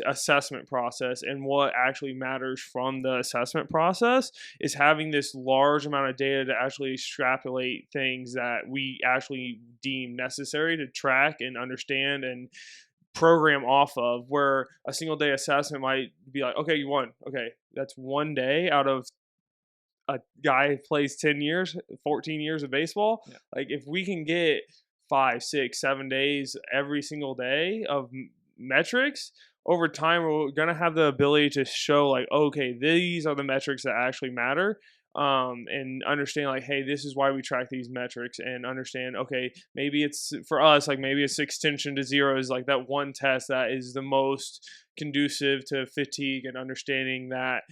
assessment process. And what actually matters from the assessment process is having this large amount of data to actually extrapolate things that we actually deem necessary to track and understand and program off of, where a single day assessment might be like, okay, you won. Okay, that's one day out of a guy who plays 10 years, 14 years of baseball. Yeah. Like, if we can get 5, 6, 7 days every single day of metrics, over time, we're going to have the ability to show, like, okay, these are the metrics that actually matter. And understand, like, hey, this is why we track these metrics, and understand, okay, maybe it's for us, like maybe it's extension to zero is like that one test that is the most conducive to fatigue, and understanding that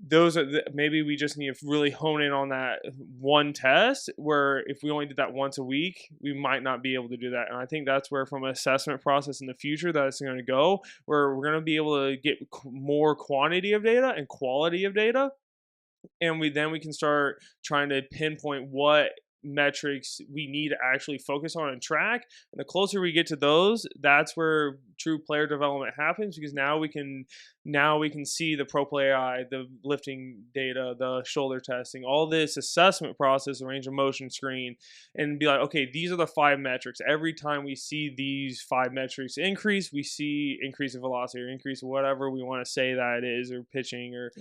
those are maybe we just need to really hone in on that one test, where if we only did that once a week, we might not be able to do that. And I think that's where, from an assessment process in the future, that's going to go, where we're going to be able to get more quantity of data and quality of data, and we can start trying to pinpoint what metrics we need to actually focus on and track. And the closer we get to those, that's where true player development happens, because now we can see the pro play eye, the lifting data, the shoulder testing, all this assessment process, the range of motion screen, and be like, okay, these are the 5 metrics. Every time we see these 5 metrics increase, we see increase in velocity, or increase in whatever we want to say that it is, or pitching, or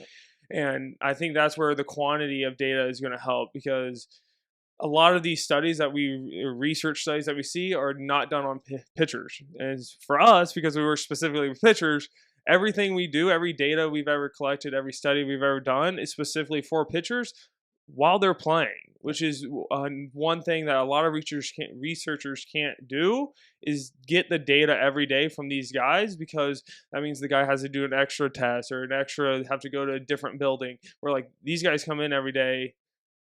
and I think that's where the quantity of data is going to help, because a lot of these studies that research studies that we see are not done on pitchers. And for us, because we were specifically with pitchers, everything we do, every data we've ever collected, every study we've ever done is specifically for pitchers while they're playing, which is one thing that a lot of researchers can't do, is get the data every day from these guys, because that means the guy has to do an extra test, or have to go to a different building, where like these guys come in every day.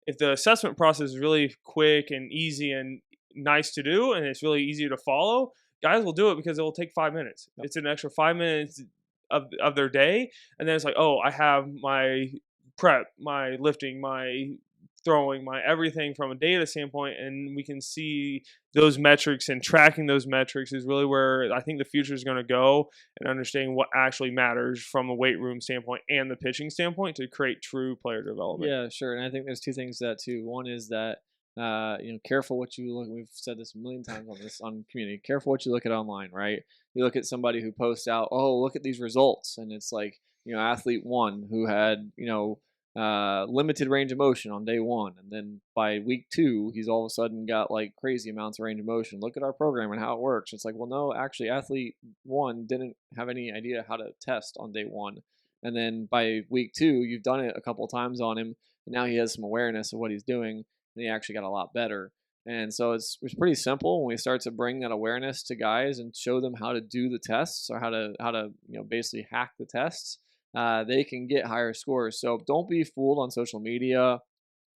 If the assessment process is really quick and easy and nice to do, and it's really easy to follow, guys will do it because it will take 5 minutes. Yep. It's an extra 5 minutes of their day. And then it's like, oh, I have my prep, my lifting, my throwing, my everything from a data standpoint, and we can see those metrics, and tracking those metrics is really where I think the future is going to go, and understanding what actually matters from a weight room standpoint and the pitching standpoint to create true player development. Yeah, sure. And I think there's 2 things to that too. One is that careful what you look. We've said this a million times on community. Careful what you look at online, right? You look at somebody who posts out, oh, look at these results, and it's like, athlete 1 who had limited range of motion on day 1, and then by week 2 he's all of a sudden got like crazy amounts of range of motion. Look at our program and how it works. It's like, well, no, actually athlete 1 didn't have any idea how to test on day 1, and then by week 2 you've done it a couple of times on him, and now he has some awareness of what he's doing, and he actually got a lot better. And so it's pretty simple when we start to bring that awareness to guys and show them how to do the tests, or how to basically hack the tests. They can get higher scores. So don't be fooled on social media.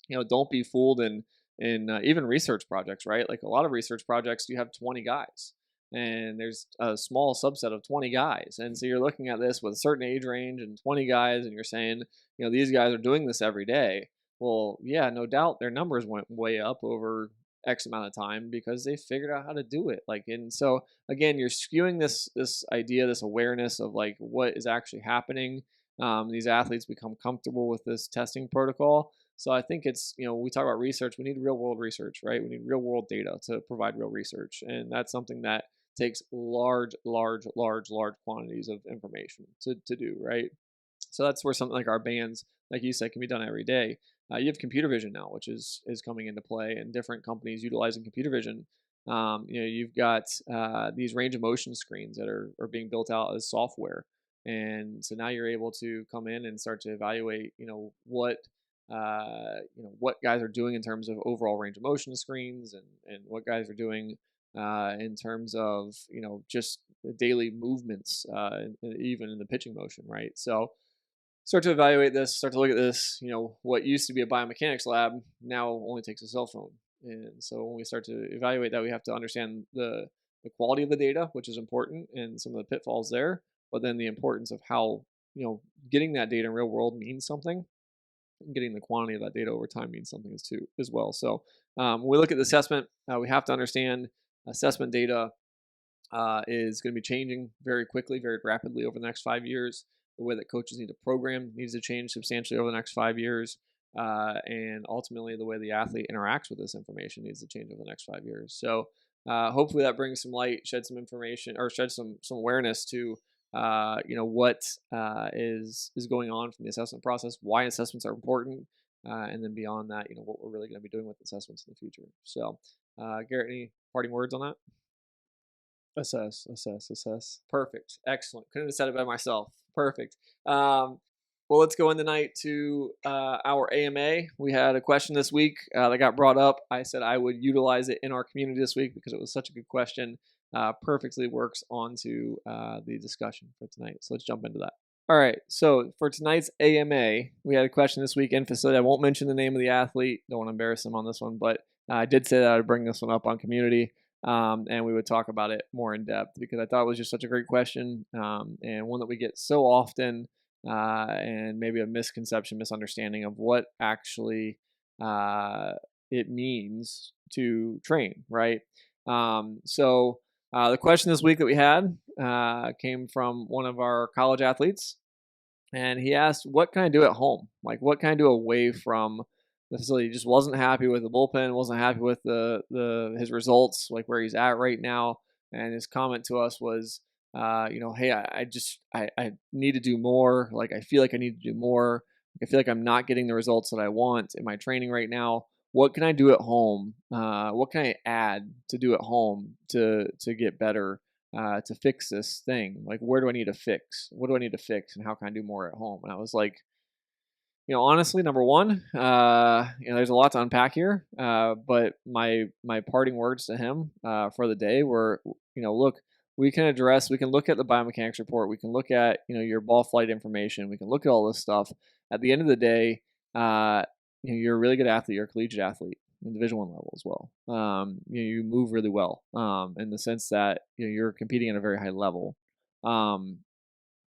Don't be fooled in even research projects, right? Like a lot of research projects, you have 20 guys, and there's a small subset of 20 guys. And so you're looking at this with a certain age range and 20 guys, and you're saying, these guys are doing this every day. Well, yeah, no doubt their numbers went way up over X amount of time because they figured out how to do it. And so again, you're skewing this idea, this awareness of like what is actually happening. These athletes become comfortable with this testing protocol. So I think it's, we talk about research, we need real world research, right? We need real world data to provide real research. And that's something that takes large quantities of information to do, right? So that's where something like our bands, like you said, can be done every day. You have computer vision now, which is coming into play, and different companies utilizing computer vision. You've got these range of motion screens that are being built out as software, and so now you're able to come in and start to evaluate, what guys are doing in terms of overall range of motion screens, and what guys are doing in terms of just daily movements, even in the pitching motion, right? So start to evaluate this, start to look at this. What used to be a biomechanics lab now only takes a cell phone. And so when we start to evaluate that, we have to understand the quality of the data, which is important, and some of the pitfalls there, but then the importance of how, getting that data in real world means something, and getting the quantity of that data over time means something as well. So when we look at the assessment, we have to understand assessment data is going to be changing very quickly, very rapidly over the next 5 years. The way that coaches need to program needs to change substantially over the next 5 years. And ultimately, the way the athlete interacts with this information needs to change over the next 5 years. So hopefully that brings some light, shed some information, or shed some awareness to what is going on from the assessment process, why assessments are important, and then beyond that, what we're really going to be doing with assessments in the future. So, Garrett, any parting words on that? Assess. Perfect. Excellent. Couldn't have said it by myself. Perfect. Well, let's go in tonight to our AMA. We had a question this week that got brought up. I said I would utilize it in our community this week because it was such a good question. Perfectly works onto the discussion for tonight. So let's jump into that. All right. So for tonight's AMA, we had a question this week in facility. I won't mention the name of the athlete. Don't want to embarrass them on this one, but I did say that I would bring this one up on community. And we would talk about it more in depth because I thought it was just such a great question, and one that we get so often, and maybe a misunderstanding of what actually it means to train, right? So the question this week that we had came from one of our college athletes, and he asked, "What can I do at home? Like, what can I do away from the facility?" He just wasn't happy with the bullpen, wasn't happy with his results, like where he's at right now. And his comment to us was, hey, I need to do more. Like, I feel like I need to do more. I feel like I'm not getting the results that I want in my training right now. What can I do at home? What can I add to do at home to get better, to fix this thing? Like, where do I need to fix? What do I need to fix? And how can I do more at home? And I was like, honestly, number one, there's a lot to unpack here. But my parting words to him for the day were, look, we can look at the biomechanics report. We can look at, your ball flight information. We can look at all this stuff. At the end of the day, you're a really good athlete. You're a collegiate athlete in Division I level as well. You move really well in the sense that you're competing at a very high level.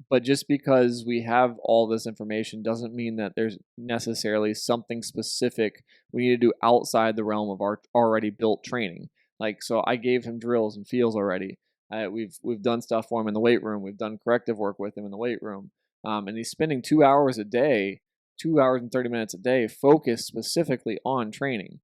But just because we have all this information doesn't mean that there's necessarily something specific we need to do outside the realm of our already built training. Like, so I gave him drills and feels already. We've done stuff for him in the weight room. We've done corrective work with him in the weight room. And he's spending 2 hours a day, 2 hours and 30 minutes a day, focused specifically on training.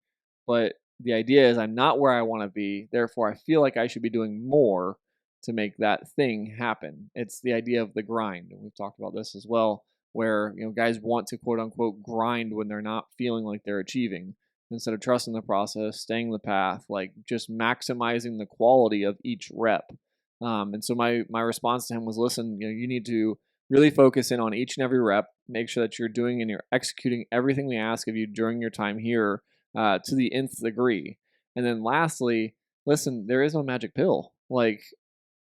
But the idea is I'm not where I want to be. Therefore, I feel like I should be doing more to make that thing happen. It's the idea of the grind. And we've talked about this as well, where, guys want to quote unquote grind when they're not feeling like they're achieving, instead of trusting the process, staying the path, like just maximizing the quality of each rep. And so my response to him was, listen, you need to really focus in on each and every rep, make sure that you're doing and you're executing everything we ask of you during your time here to the nth degree. And then lastly, listen, there is no magic pill. Like,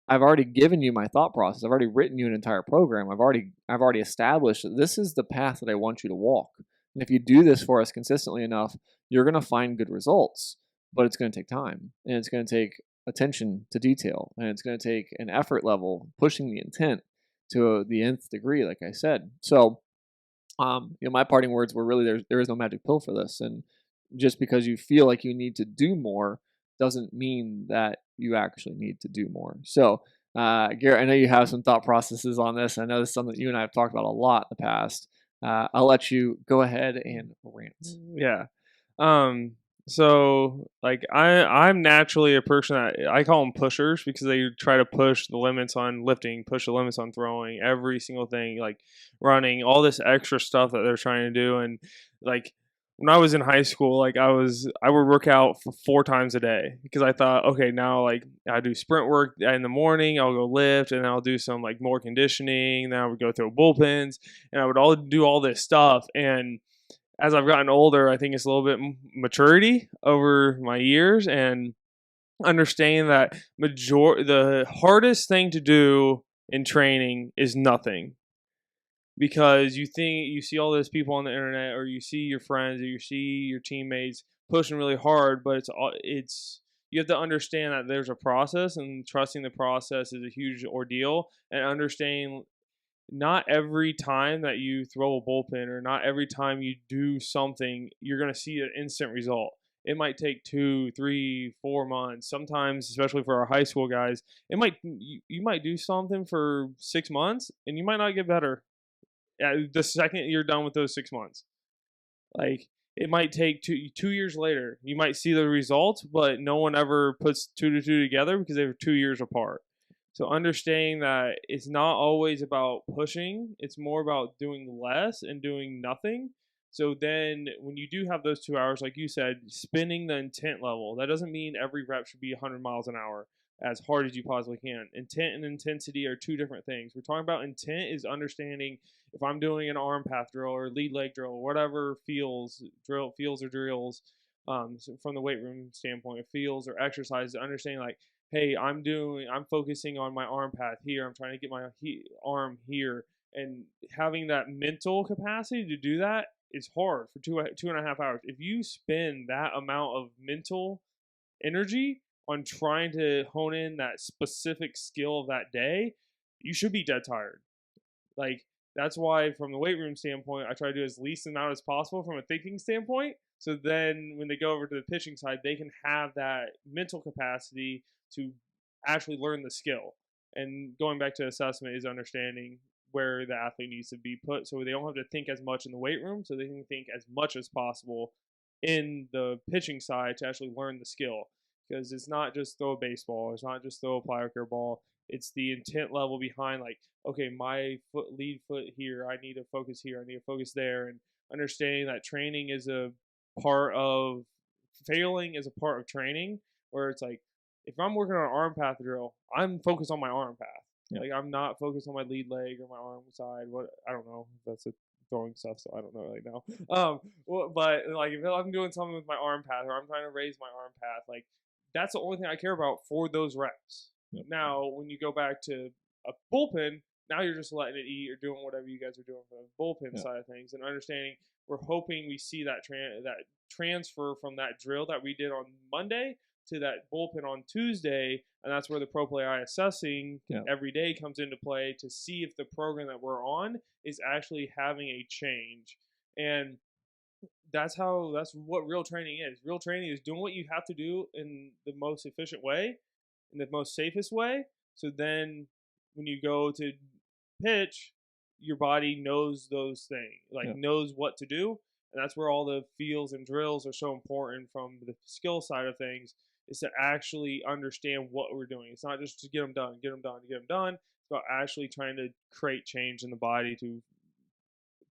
I've already given you my thought process. I've already written you an entire program. I've already established that this is the path that I want you to walk. And if you do this for us consistently enough, you're going to find good results. But it's going to take time, and it's going to take attention to detail, and it's going to take an effort level, pushing the intent to the nth degree, like I said. So, my parting words were really there is no magic pill for this, and just because you feel like you need to do more doesn't mean that you actually need to do more. So, Garrett, I know you have some thought processes on this. I know this is something that you and I have talked about a lot in the past. I'll let you go ahead and rant. Yeah. So like I'm naturally a person that I call them pushers because they try to push the limits on lifting, push the limits on throwing, every single thing, like running, all this extra stuff that they're trying to do. And like when I was in high school, like I would work out for 4 times a day because I thought, okay, now like I do sprint work in the morning, I'll go lift, and I'll do some like more conditioning. Then I would go throw bullpens, and I would do all this stuff. And as I've gotten older, I think it's a little bit maturity over my years, and understanding that the hardest thing to do in training is nothing, because you see all those people on the internet, or you see your friends, or you see your teammates pushing really hard, but it's you have to understand that there's a process, and trusting the process is a huge ordeal, and understanding not every time that you throw a bullpen, or not every time you do something, you're going to see an instant result. It might take 2, 3, 4 months. Sometimes, especially for our high school guys, you might do something for 6 months and you might not get better the second you're done with those 6 months. Like, it might take 2 years later, you might see the results, but no one ever puts 2 to 2 together because they were 2 years apart. So understanding that it's not always about pushing, it's more about doing less and doing nothing. So then when you do have those 2 hours, like you said, spinning the intent level, that doesn't mean every rep should be 100 miles an hour as hard as you possibly can. Intent and intensity are two different things. We're talking about intent is understanding if I'm doing an arm path drill or lead leg drill, or whatever feels or drills, so from the weight room standpoint, feels or exercise, understanding like, hey, I'm focusing on my arm path here. I'm trying to get my arm here, and having that mental capacity to do that is hard for 2.5 hours. If you spend that amount of mental energy on trying to hone in that specific skill of that day, you should be dead tired. Like, that's why from the weight room standpoint, I try to do as least amount as possible from a thinking standpoint. So then when they go over to the pitching side, they can have that mental capacity to actually learn the skill. And going back to assessment is understanding where the athlete needs to be put, so they don't have to think as much in the weight room, so they can think as much as possible in the pitching side to actually learn the skill. Because it's not just throw a baseball, it's not just throw a plyometer ball, it's the intent level behind, like, okay, my lead foot here, I need to focus here, I need to focus there, and understanding that training is a part of failing is a part of training, where it's like, if I'm working on an arm path drill, I'm focused on my arm path. Yeah. Like, I'm not focused on my lead leg or my arm side. What, I don't know. That's a throwing stuff, so I don't know right now. But like, if I'm doing something with my arm path, or I'm trying to raise my arm path, like, that's the only thing I care about for those reps. Yep. Now, when you go back to a bullpen, now you're just letting it eat or doing whatever you guys are doing for the bullpen side of things, and understanding we're hoping we see that transfer from that drill that we did on Monday to that bullpen on Tuesday, and that's where the Pro Play Eye assessing every day comes into play to see if the program that we're on is actually having a change. And that's what real training is. Real training is doing what you have to do in the most efficient way, in the most safest way. So then when you go to pitch, your body knows those things, knows what to do. And that's where all the feels and drills are so important from the skill side of things, is to actually understand what we're doing. It's not just to get them done. It's about actually trying to create change in the body to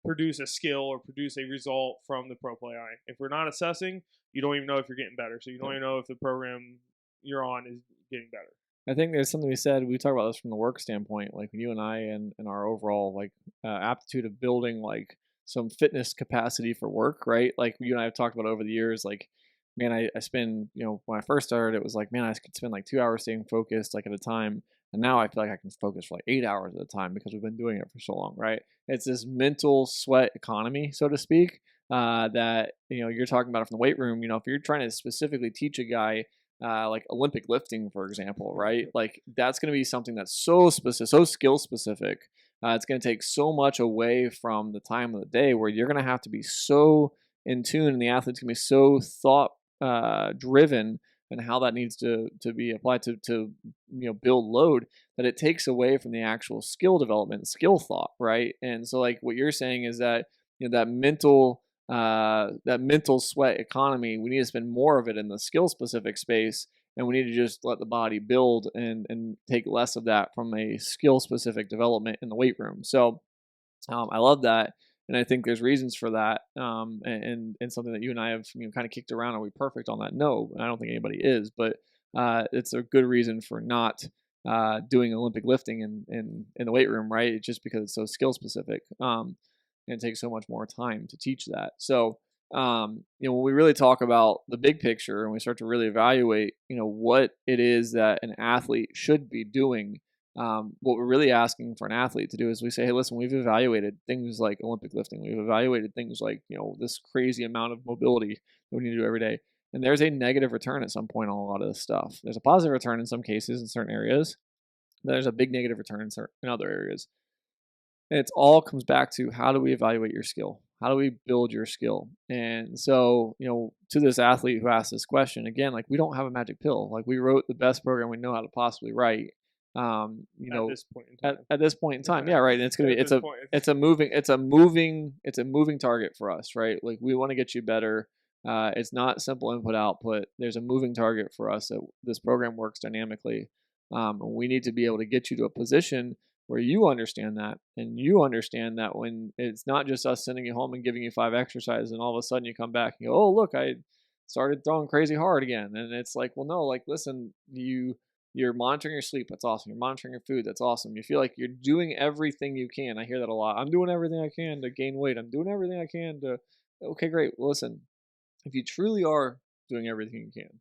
produce a skill or produce a result from the Pro Play Eye. If we're not assessing, you don't even know if you're getting better. So you don't even know if the program you're on is getting better. I think there's something we talk about this from the work standpoint, like you and I and our overall aptitude of building like some fitness capacity for work, right? Like you and I have talked about over the years, like, man, I spend, when I first started, it was like, man, I could spend like 2 hours staying focused like at a time. And now I feel like I can focus for like 8 hours at a time because we've been doing it for so long, right? It's this mental sweat economy, so to speak, that, you're talking about it from the weight room. If you're trying to specifically teach a guy like Olympic lifting, for example, right? Like that's going to be something that's so specific, so skill specific. It's going to take so much away from the time of the day where you're going to have to be so in tune, and the athlete's going to be so thought driven and how that needs to be applied to build load, that it takes away from the actual skill development, skill thought, right? And so like what you're saying is that that mental sweat economy, we need to spend more of it in the skill specific space, and we need to just let the body build and take less of that from a skill specific development in the weight room. So I love that. And I think there's reasons for that, and something that you and I have kind of kicked around. Are we perfect on that? No, I don't think anybody is, but it's a good reason for not doing Olympic lifting in the weight room, right? It's just because it's so skill specific, and it takes so much more time to teach that. So When we really talk about the big picture and we start to really evaluate, what it is that an athlete should be doing, what we're really asking for an athlete to do is we say, hey, listen, we've evaluated things like Olympic lifting. We've evaluated things like, this crazy amount of mobility that we need to do every day. And there's a negative return at some point on a lot of this stuff. There's a positive return in some cases in certain areas. There's a big negative return in other areas. And it all comes back to, how do we evaluate your skill? How do we build your skill? And so, to this athlete who asked this question, again, like, we don't have a magic pill. Like, we wrote the best program we know how to possibly write. At this point in time. At this point in time, yeah, right. And it's gonna be it's a moving target for us, right? Like, we want to get you better. It's not simple input output. There's a moving target for us. This program works dynamically, and we need to be able to get you to a position where you understand that, and you understand that when it's not just us sending you home and giving you 5 exercises, and all of a sudden you come back and go, oh, look, I started throwing crazy hard again. And it's like, well, no, like, listen, you're monitoring your sleep. That's awesome. You're monitoring your food. That's awesome. You feel like you're doing everything you can. I hear that a lot. I'm doing everything I can to gain weight. I'm doing everything I can to, okay, great. Well, listen, if you truly are doing everything you can,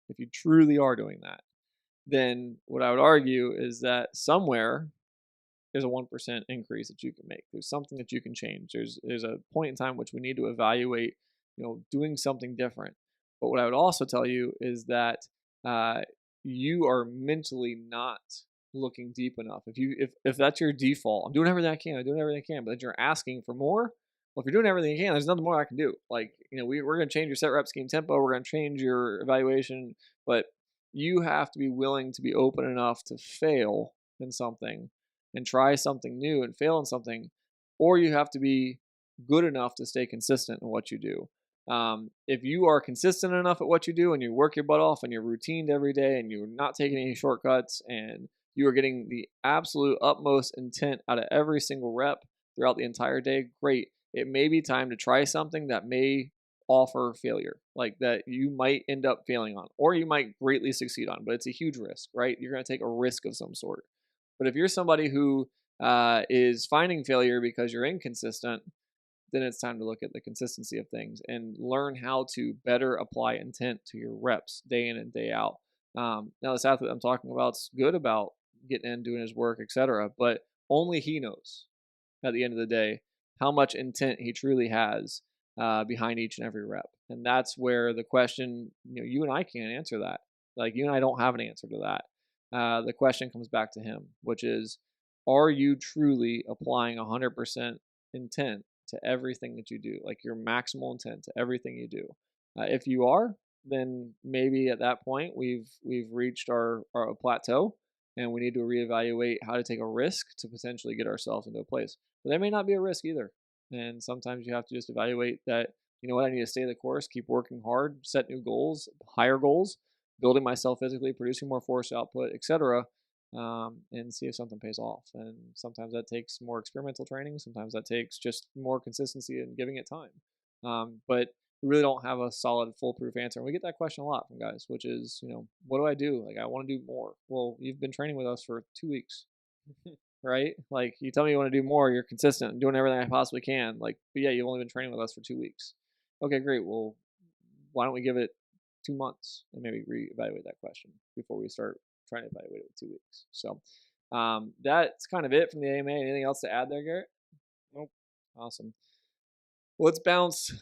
if you truly are doing that, then what I would argue is that somewhere there's a 1% increase that you can make. There's something that you can change. There's a point in time which we need to evaluate, doing something different. But what I would also tell you is that you are mentally not looking deep enough. If that's your default, I'm doing everything I can, but then you're asking for more. Well, if you're doing everything you can, there's nothing more I can do. Like, we're going to change your set rep scheme tempo. We're going to change your evaluation, but you have to be willing to be open enough to fail in something and try something new and fail in something, or you have to be good enough to stay consistent in what you do. If you are consistent enough at what you do and you work your butt off and you're routined every day and you're not taking any shortcuts and you are getting the absolute utmost intent out of every single rep throughout the entire day, great. It may be time to try something that may offer failure, like that you might end up failing on, or you might greatly succeed on, but it's a huge risk, right? You're going to take a risk of some sort. But if you're somebody who is finding failure because you're inconsistent, then it's time to look at the consistency of things and learn how to better apply intent to your reps day in and day out. Now, this athlete I'm talking about is good about getting in, doing his work, etc., but only he knows at the end of the day how much intent he truly has behind each and every rep. And that's where the question, you and I can't answer that. Like, you and I don't have an answer to that. The question comes back to him, which is, are you truly applying 100% intent to everything that you do, like your maximal intent to everything you do? If you are, then maybe at that point we've reached our plateau, and we need to reevaluate how to take a risk to potentially get ourselves into a place. But there may not be a risk either, and sometimes you have to just evaluate that. You know what? I need to stay the course, keep working hard, set new goals, higher goals, building myself physically, producing more force output, etc., and see if something pays off. And sometimes that takes more experimental training. Sometimes that takes just more consistency and giving it time. But we really don't have a solid, foolproof answer. And we get that question a lot from guys, which is, what do I do? Like, I want to do more. Well, you've been training with us for 2 weeks, right? Like, you tell me you want to do more, you're consistent and doing everything I possibly can. Like, but yeah, you've only been training with us for 2 weeks. Okay, great. Well, why don't we give it 2 months and maybe reevaluate that question before we start trying to evaluate it with 2 weeks. So that's kind of it from the AMA. Anything else to add there, Garrett? Nope. Awesome. Well, let's bounce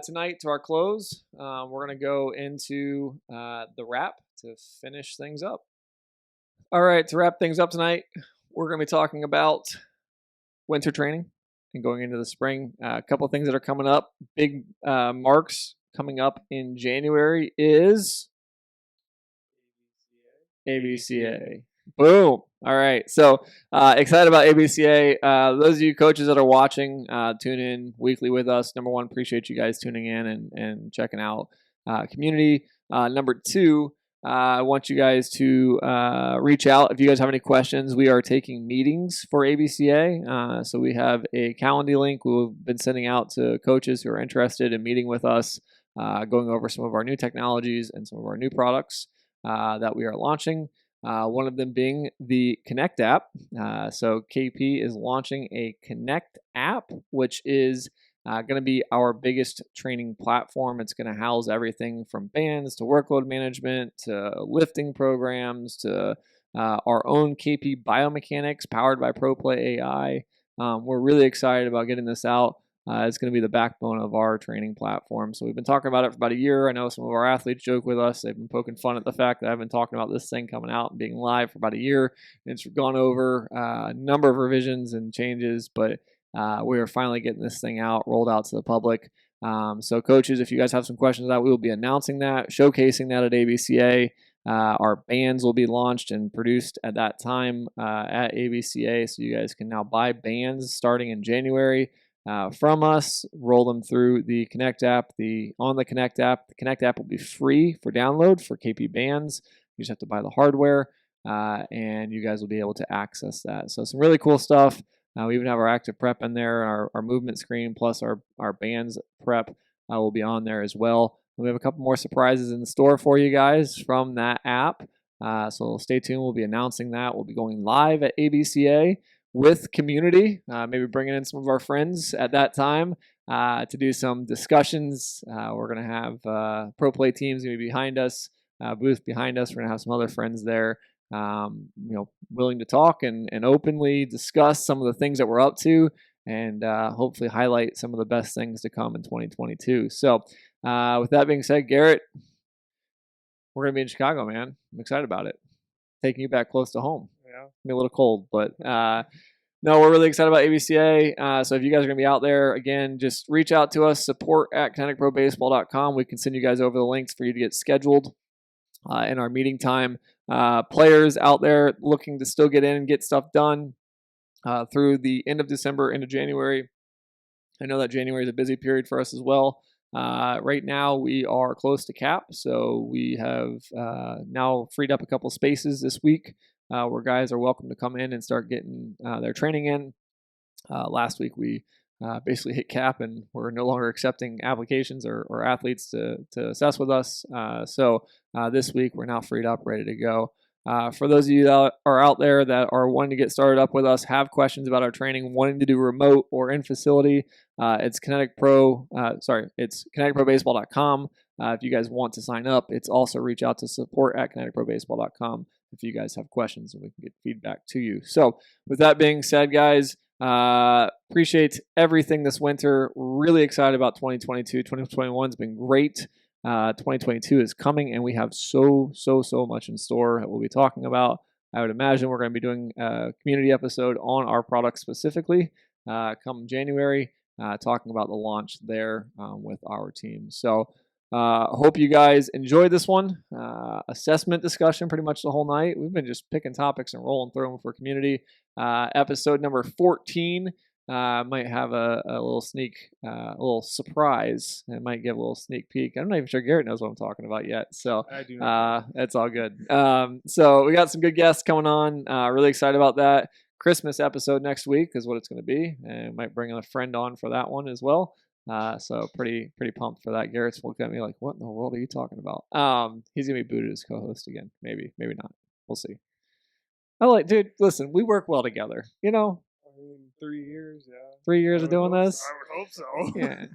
tonight to our close. We're going to go into the wrap to finish things up. All right, to wrap things up tonight, we're going to be talking about winter training and going into the spring. A couple of things that are coming up. Big marks coming up in January is ABCA. Boom. All right. So excited about ABCA. Those of you coaches that are watching, tune in weekly with us. Number one, appreciate you guys tuning in and checking out community. Number two, I want you guys to reach out if you guys have any questions. We are taking meetings for ABCA. So we have a Calendly link we've been sending out to coaches who are interested in meeting with us, going over some of our new technologies and some of our new products that we are launching. One of them being the Connect app. So KP is launching a Connect app, which is Going to be our biggest training platform. It's going to house everything from bands to workload management to lifting programs to our own KP biomechanics powered by ProPlay AI. We're really excited about getting this out. It's going to be the backbone of our training platform. So we've been talking about it for about a year. I know some of our athletes joke with us. They've been poking fun at the fact that I've been talking about this thing coming out and being live for about a year. It's gone over a number of revisions and changes, but we are finally getting this thing out, rolled out to the public. So coaches, if you guys have some questions about, we will be announcing that, showcasing that at ABCA. Our bands will be launched and produced at that time at ABCA. So you guys can now buy bands starting in January from us, roll them through the Connect app. On the Connect app will be free for download for KP bands. You just have to buy the hardware, and you guys will be able to access that. So some really cool stuff. We even have our active prep in there, our movement screen, plus our bands prep will be on there as well. We have a couple more surprises in the store for you guys from that app. So stay tuned. We'll be announcing that. We'll be going live at ABCA with Community, maybe bringing in some of our friends at that time to do some discussions. We're going to have ProPlay teams going to be behind us, booth behind us. We're going to have some other friends there, willing to talk and openly discuss some of the things that we're up to and hopefully highlight some of the best things to come in 2022. So with that being said, Garrett, we're going to be in Chicago, man. I'm excited about it. Taking you back close to home. Yeah. Be a little cold, but no, we're really excited about ABCA. So if you guys are going to be out there, again, just reach out to us, support@kineticprobaseball.com. We can send you guys over the links for you to get scheduled in our meeting time. Players out there looking to still get in and get stuff done through the end of December into January. I know that January is a busy period for us as well. Right now we are close to cap, so we have now freed up a couple spaces this week where guys are welcome to come in and start getting their training in. Last week we basically hit cap and we're no longer accepting applications or athletes to assess with us. So this week we're now freed up, ready to go. For those of you that are out there that are wanting to get started up with us, have questions about our training, wanting to do remote or in facility, it's kineticprobaseball.com. If you guys want to sign up, it's also reach out to support@kineticprobaseball.com if you guys have questions and we can get feedback to you. So with that being said, guys, appreciate everything this winter. Really excited about 2022. 2021 has been great. 2022 is coming, and we have so much in store that we'll be talking about. I would imagine we're going to be doing a community episode on our product specifically come January, talking about the launch there with our team. So hope you guys enjoyed this one. Assessment discussion pretty much the whole night. We've been just picking topics and rolling through them for community. Episode number 14. Might have a little a little surprise. It might give a little sneak peek. I'm not even sure Garrett knows what I'm talking about yet, so I do not. it's all good. So we got some good guests coming on. Really excited about that. Christmas episode next week is what it's going to be, and might bring a friend on for that one as well. So pretty pumped for that. Garrett's looking at me like, "What in the world are you talking about?" He's gonna be booted as co-host again. Maybe not. We'll see. Dude, listen, we work well together. 3 years, yeah. 3 years of doing this. I would hope so. Yeah,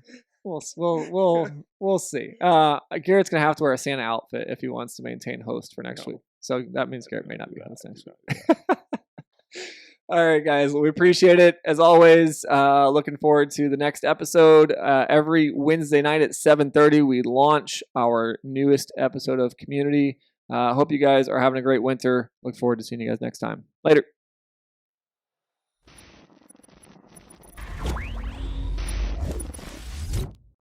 we'll see. Garrett's gonna have to wear a Santa outfit if he wants to maintain host for next week. So that means Garrett may not be host next week. All right, guys. Well, we appreciate it as always. Looking forward to the next episode. Every Wednesday night at 7:30, we launch our newest episode of Community. Hope you guys are having a great winter. Look forward to seeing you guys next time. Later.